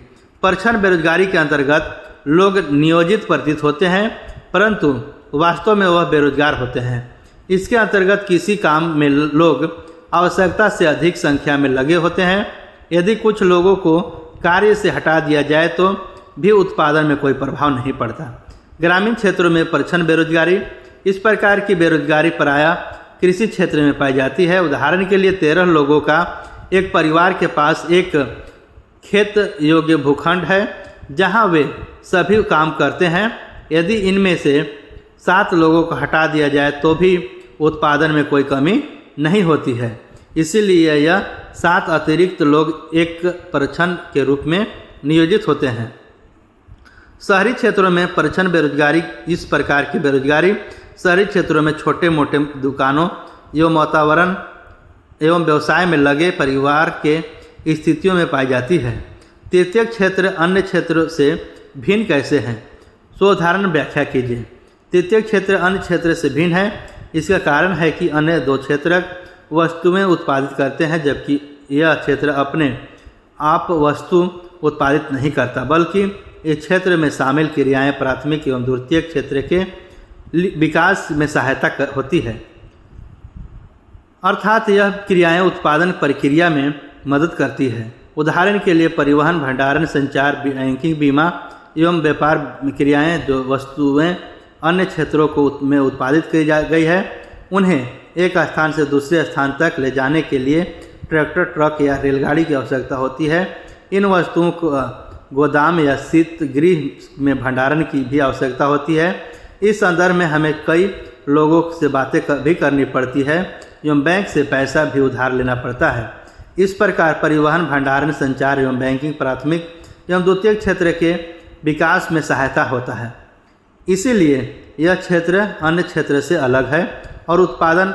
Speaker 1: परिक्षण बेरोजगारी के अंतर्गत लोग नियोजित प्रतीत होते हैं, परंतु वास्तव में वह बेरोजगार होते हैं। इसके अंतर्गत किसी काम में लोग आवश्यकता से अधिक संख्या में लगे होते हैं। यदि कुछ लोगों को कार्य से हटा दिया जाए तो भी उत्पादन में कोई प्रभाव नहीं पड़ता। ग्रामीण क्षेत्रों में परिक्षण बेरोजगारी। इस प्रकार की बेरोजगारी प्रायः कृषि क्षेत्र में पाई जाती है। उदाहरण के लिए 13 लोगों का एक परिवार के पास एक खेत योग्य भूखंड है जहां वे सभी काम करते हैं। यदि इनमें से 7 लोगों को हटा दिया जाए तो भी उत्पादन में कोई कमी नहीं होती है। इसीलिए यह 7 अतिरिक्त लोग एक परिक्षण के रूप में नियोजित होते हैं। शहरी क्षेत्रों में परिक्षण बेरोजगारी। इस प्रकार की बेरोजगारी शहरी क्षेत्रों में छोटे मोटे दुकानों एवं वातावरण एवं व्यवसाय में लगे परिवार के स्थितियों में पाई जाती है। तृतीय क्षेत्र अन्य क्षेत्रों से भिन्न कैसे हैं? उदाहरण व्याख्या कीजिए। तृतीय क्षेत्र अन्य क्षेत्र से भिन्न है। इसका कारण है कि अन्य 2 क्षेत्र वस्तुएं उत्पादित करते हैं, जबकि यह क्षेत्र अपने आप वस्तु उत्पादित नहीं करता, बल्कि इस क्षेत्र में शामिल क्रियाएं प्राथमिक एवं द्वितीय क्षेत्र के विकास में सहायता होती है। अर्थात यह क्रियाएं उत्पादन प्रक्रिया में मदद करती है। उदाहरण के लिए परिवहन, भंडारण, संचार, बैंकिंग, बीमा एवं व्यापार क्रियाएं जो वस्तुएं अन्य क्षेत्रों में उत्पादित की गई है, उन्हें एक स्थान से दूसरे स्थान तक ले जाने के लिए ट्रैक्टर, ट्रक या रेलगाड़ी की आवश्यकता होती है। इन वस्तुओं को गोदाम या शीत गृह में भंडारण की भी आवश्यकता होती है। इस संदर्भ में हमें कई लोगों से बातें भी करनी पड़ती है एवं बैंक से पैसा भी उधार लेना पड़ता है। इस प्रकार परिवहन, भंडारण, संचार एवं बैंकिंग प्राथमिक एवं द्वितीय क्षेत्र के विकास में सहायता होता है। इसीलिए यह क्षेत्र अन्य क्षेत्र से अलग है और उत्पादन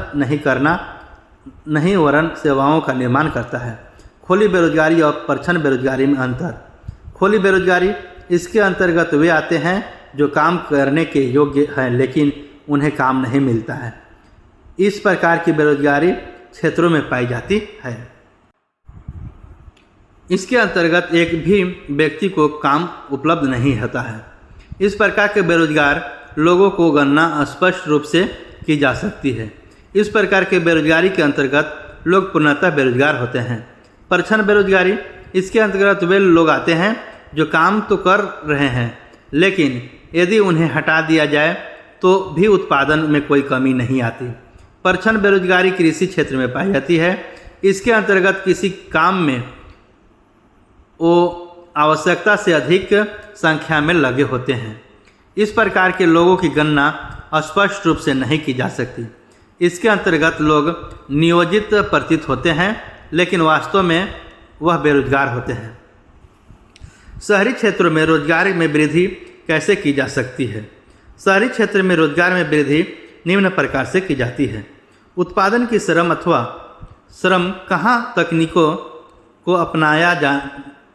Speaker 1: नहीं वरन सेवाओं का निर्माण करता है। खुली बेरोजगारी और परिक्षण बेरोजगारी में अंतर। खुली बेरोजगारी इसके अंतर्गत वे आते हैं जो काम करने के योग्य हैं लेकिन उन्हें काम नहीं मिलता है। इस प्रकार की बेरोजगारी क्षेत्रों में पाई जाती है। इसके अंतर्गत एक भी व्यक्ति को काम उपलब्ध नहीं होता है। इस प्रकार के बेरोजगार लोगों को गणना स्पष्ट रूप से की जा सकती है। इस प्रकार के बेरोजगारी के अंतर्गत लोग पूर्णतः बेरोजगार होते हैं। परछन बेरोजगारी, इसके अंतर्गत वे लोग आते हैं जो काम तो कर रहे हैं लेकिन यदि उन्हें हटा दिया जाए तो भी उत्पादन में कोई कमी नहीं आती। परछन बेरोजगारी कृषि क्षेत्र में पाई जाती है। इसके अंतर्गत किसी काम में वो आवश्यकता से अधिक संख्या में लगे होते हैं। इस प्रकार के लोगों की गणना स्पष्ट रूप से नहीं की जा सकती। इसके अंतर्गत लोग नियोजित प्रतीत होते हैं लेकिन वास्तव में वह बेरोजगार होते हैं। शहरी क्षेत्रों में रोजगार में वृद्धि कैसे की जा सकती है? शहरी क्षेत्र में रोजगार में वृद्धि निम्न प्रकार से की जाती है। उत्पादन की श्रम अथवा श्रम कहाँ तकनीकों को अपनाया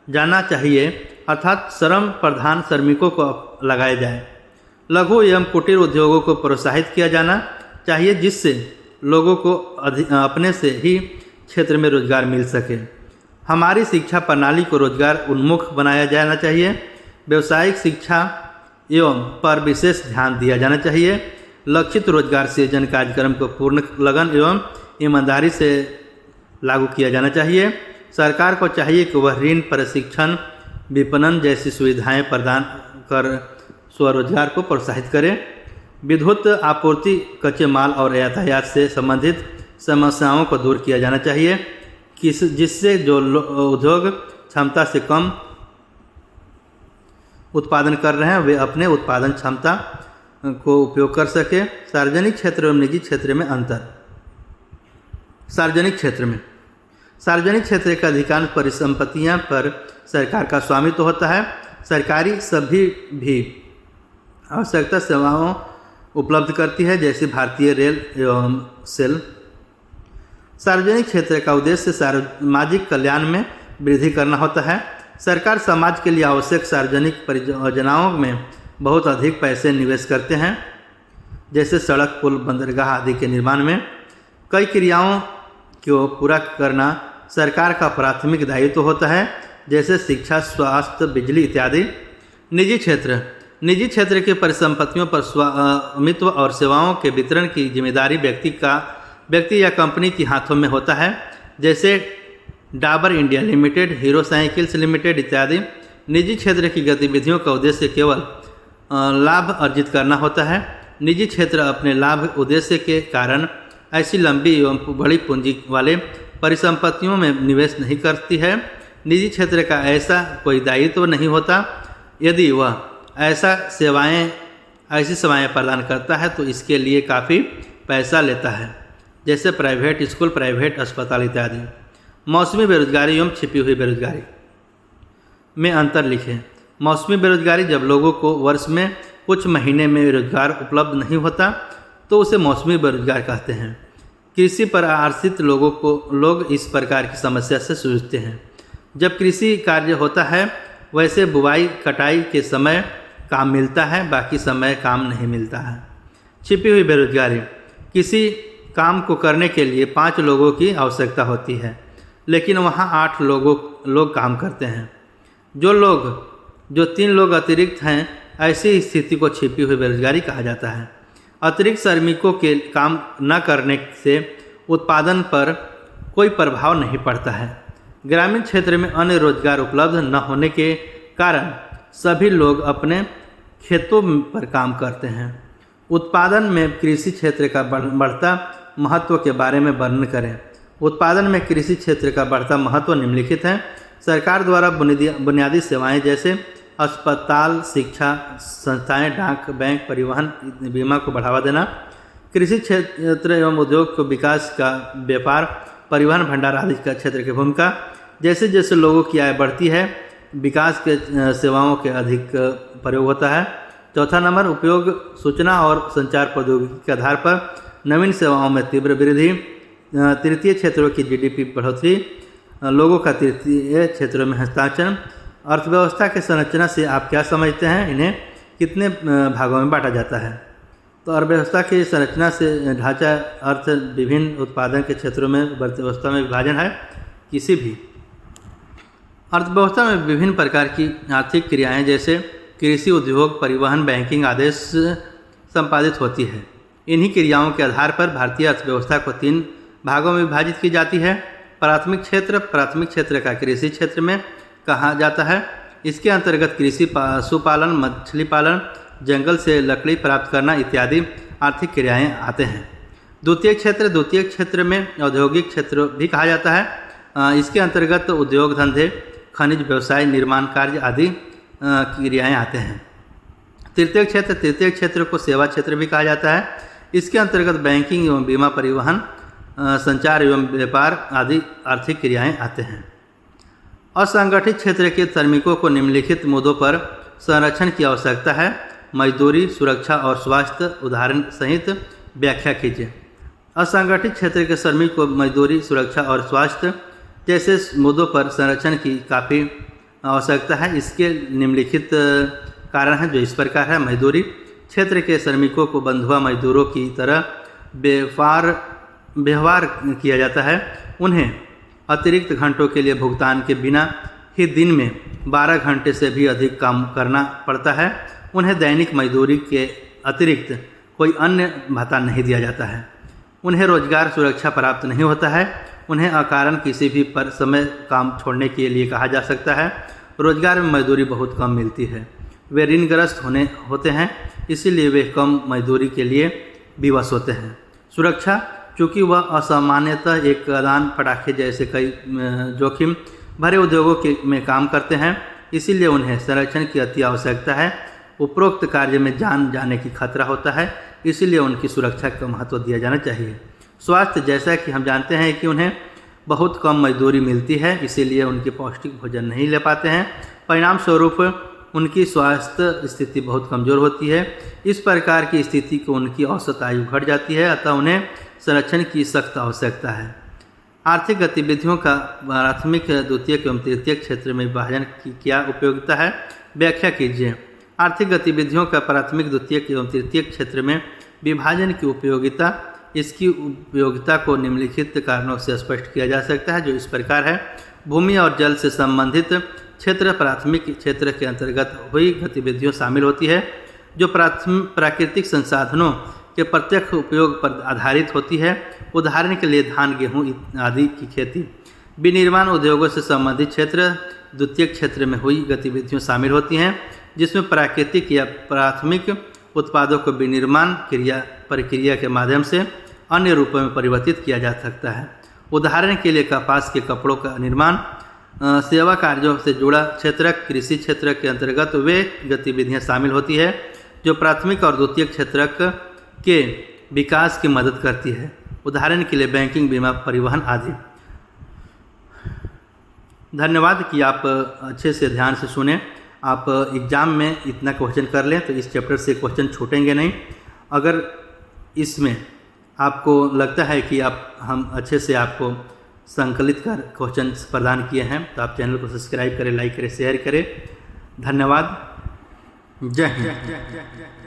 Speaker 1: जाना चाहिए अर्थात श्रम प्रधान श्रमिकों को लगाया जाए। लघु एवं कुटीर उद्योगों को प्रोत्साहित किया जाना चाहिए जिससे लोगों को अपने से ही क्षेत्र में रोजगार मिल सके। हमारी शिक्षा प्रणाली को रोजगार उन्मुख बनाया जाना चाहिए। व्यावसायिक शिक्षा एवं पर विशेष ध्यान दिया जाना चाहिए। लक्षित रोजगार सृजन कार्यक्रम को पूर्ण लगन एवं ईमानदारी से लागू किया जाना चाहिए। सरकार को चाहिए कि वह ऋण, प्रशिक्षण, विपणन जैसी सुविधाएं प्रदान कर स्वरोजगार को प्रोत्साहित करे। विद्युत आपूर्ति, कच्चे माल और यातायात से संबंधित समस्याओं को दूर किया जाना चाहिए जिससे जो उद्योग क्षमता से कम उत्पादन कर रहे हैं वे अपने उत्पादन क्षमता को उपयोग कर सके। सार्वजनिक क्षेत्र एवं निजी क्षेत्र में अंतर। सार्वजनिक क्षेत्र के अधिकांश परिसंपत्तियां पर सरकार का स्वामित्व होता है। सरकारी सभी भी आवश्यकता सेवाओं उपलब्ध करती है जैसे भारतीय रेल एवं सेल। सार्वजनिक क्षेत्र का उद्देश्य सामाजिक कल्याण में वृद्धि करना होता है। सरकार समाज के लिए आवश्यक सार्वजनिक परियोजनाओं में बहुत अधिक पैसे निवेश करते हैं जैसे सड़क, पुल, बंदरगाह आदि के निर्माण में। कई क्रियाओं को पूरा करना सरकार का प्राथमिक दायित्व होता है जैसे शिक्षा, स्वास्थ्य, बिजली इत्यादि। निजी क्षेत्र के परिसंपत्तियों पर स्वामित्व और सेवाओं के वितरण की जिम्मेदारी व्यक्ति या कंपनी के हाथों में होता है जैसे Dabur India limited, hero cycles limited इत्यादि। निजी क्षेत्र की गतिविधियों का उद्देश्य केवल लाभ अर्जित करना होता है। निजी क्षेत्र अपने लाभ उद्देश्य के कारण ऐसी लंबी एवं बड़ी पूंजी वाले परिसंपत्तियों में निवेश नहीं करती है। निजी क्षेत्र का ऐसा कोई दायित्व नहीं होता। यदि वह ऐसी सेवाएं प्रदान करता है तो इसके लिए काफ़ी पैसा लेता है जैसे प्राइवेट स्कूल, प्राइवेट अस्पताल इत्यादि। मौसमी बेरोजगारी एवं छिपी हुई बेरोजगारी में अंतर लिखें। मौसमी बेरोजगारी जब लोगों को वर्ष में कुछ महीने में रोजगार उपलब्ध नहीं होता तो उसे मौसमी बेरोजगार कहते हैं। कृषि पर आश्रित लोग इस प्रकार की समस्या से जूझते हैं। जब कृषि कार्य होता है वैसे बुवाई कटाई के समय काम मिलता है, बाकी समय काम नहीं मिलता है। छिपी हुई बेरोजगारी, किसी काम को करने के लिए 5 लोगों की आवश्यकता होती है लेकिन वहाँ 8 लोग काम करते हैं। जो 3 लोग अतिरिक्त हैं, ऐसी स्थिति को छिपी हुई बेरोजगारी कहा जाता है। अतिरिक्त श्रमिकों के काम न करने से उत्पादन पर कोई प्रभाव नहीं पड़ता है। ग्रामीण क्षेत्र में अन्य रोजगार उपलब्ध न होने के कारण सभी लोग अपने खेतों पर काम करते हैं। उत्पादन में कृषि क्षेत्र का बढ़ता महत्व के बारे में वर्णन करें। उत्पादन में कृषि क्षेत्र का बढ़ता महत्व निम्नलिखित है। सरकार द्वारा बुनियादी सेवाएं जैसे अस्पताल, शिक्षा संस्थाएं, डाक, बैंक, परिवहन, बीमा को बढ़ावा देना। कृषि क्षेत्र एवं उद्योग को विकास का व्यापार, परिवहन, भंडार आदि का क्षेत्र की भूमिका। जैसे जैसे लोगों की आय बढ़ती है विकास के सेवाओं के अधिक प्रयोग होता है। चौथा नंबर, उपयोग सूचना और संचार प्रौद्योगिकी के आधार पर नवीन सेवाओं में तीव्र वृद्धि। तृतीय क्षेत्रों की जीडीपी बढ़ोतरी, लोगों का तृतीय क्षेत्रों में हस्तांतरण। अर्थव्यवस्था के संरचना से आप क्या समझते हैं? इन्हें कितने भागों में बांटा जाता है? तो अर्थव्यवस्था की संरचना से ढांचा अर्थ विभिन्न उत्पादन के क्षेत्रों में अर्थव्यवस्था में विभाजन है। किसी भी अर्थव्यवस्था में विभिन्न प्रकार की आर्थिक क्रियाएं जैसे कृषि, उद्योग, परिवहन, बैंकिंग आदि संपादित होती है। इन्हीं क्रियाओं के आधार पर भारतीय अर्थव्यवस्था को 3 भागों में विभाजित की जाती है। प्राथमिक क्षेत्र का कृषि क्षेत्र में कहा जाता है। इसके अंतर्गत कृषि, पशुपालन, मछली पालन, जंगल से लकड़ी प्राप्त करना इत्यादि आर्थिक क्रियाएं आते हैं। द्वितीय क्षेत्र में औद्योगिक क्षेत्र भी कहा जाता है। इसके अंतर्गत उद्योग धंधे, खनिज व्यवसाय, निर्माण कार्य आदि क्रियाएं आते हैं। तृतीय क्षेत्र को सेवा क्षेत्र भी कहा जाता है। इसके अंतर्गत बैंकिंग एवं बीमा, परिवहन, संचार एवं व्यापार आदि आर्थिक क्रियाएं आते हैं। असंगठित क्षेत्र के श्रमिकों को निम्नलिखित मुद्दों पर संरक्षण की आवश्यकता है। मजदूरी, सुरक्षा और स्वास्थ्य उदाहरण सहित व्याख्या कीजिए। असंगठित क्षेत्र के श्रमिक को मजदूरी, सुरक्षा और स्वास्थ्य जैसे मुद्दों पर संरक्षण की काफ़ी आवश्यकता है। इसके निम्नलिखित कारण हैं जो इस प्रकार है। मजदूरी क्षेत्र के श्रमिकों को बंधुआ मजदूरों की तरह व्यवहार किया जाता है। उन्हें अतिरिक्त घंटों के लिए भुगतान के बिना ही दिन में 12 घंटे से भी अधिक काम करना पड़ता है। उन्हें दैनिक मजदूरी के अतिरिक्त कोई अन्य भत्ता नहीं दिया जाता है। उन्हें रोजगार सुरक्षा प्राप्त नहीं होता है। उन्हें अकारण किसी भी समय काम छोड़ने के लिए कहा जा सकता है। रोजगार में मजदूरी बहुत कम मिलती है। वे ऋणग्रस्त होते हैं, इसीलिए वे कम मजदूरी के लिए विवश होते हैं। सुरक्षा, चूँकि वह असामान्यतः एक दान पटाखे जैसे कई जोखिम भरे उद्योगों में काम करते हैं, इसीलिए उन्हें संरक्षण की अति आवश्यकता है। उपरोक्त कार्य में जान जाने की खतरा होता है, इसीलिए उनकी सुरक्षा को महत्व दिया जाना चाहिए। स्वास्थ्य, जैसा कि हम जानते हैं कि उन्हें बहुत कम मजदूरी मिलती है, इसीलिए उनके पौष्टिक भोजन नहीं ले पाते हैं। परिणाम स्वरूप उनकी स्वास्थ्य स्थिति बहुत कमज़ोर होती है। इस प्रकार की स्थिति को उनकी औसत आयु घट जाती है, अतः उन्हें संरक्षण की सख्त आवश्यकता है। आर्थिक गतिविधियों का प्राथमिक, द्वितीयक एवं तृतीयक क्षेत्र में विभाजन की क्या उपयोगिता है? व्याख्या कीजिए। आर्थिक गतिविधियों का प्राथमिक, द्वितीयक एवं तृतीयक क्षेत्र में विभाजन की उपयोगिता, इसकी उपयोगिता को निम्नलिखित कारणों से स्पष्ट किया जा सकता है जो इस प्रकार है। भूमि और जल से संबंधित क्षेत्र प्राथमिक क्षेत्र के अंतर्गत हुई गतिविधियों शामिल होती है जो प्राकृतिक संसाधनों के प्रत्यक्ष उपयोग पर आधारित होती है। उदाहरण के लिए धान, गेहूँ आदि की खेती। विनिर्माण उद्योगों से संबंधित क्षेत्र द्वितीय क्षेत्र में हुई गतिविधियों शामिल होती हैं जिसमें प्राकृतिक या प्राथमिक उत्पादों को विनिर्माण प्रक्रिया के माध्यम से अन्य रूपों में परिवर्तित किया जा सकता है। उदाहरण के लिए कपास के कपड़ों का निर्माण। सेवा कार्यों से जुड़ा क्षेत्र कृषि क्षेत्र के अंतर्गत वे गतिविधियां शामिल होती है जो प्राथमिक और द्वितीय क्षेत्र के विकास की मदद करती है। उदाहरण के लिए बैंकिंग, बीमा, परिवहन आदि। धन्यवाद कि आप अच्छे से ध्यान से सुने। आप एग्ज़ाम में इतना क्वेश्चन कर लें तो इस चैप्टर से क्वेश्चन छूटेंगे नहीं। अगर इसमें आपको लगता है कि हम अच्छे से आपको संकलित कर क्वेश्चन प्रदान किए हैं तो आप चैनल को सब्सक्राइब करें, लाइक करें, शेयर करें। धन्यवाद। जय हिंद।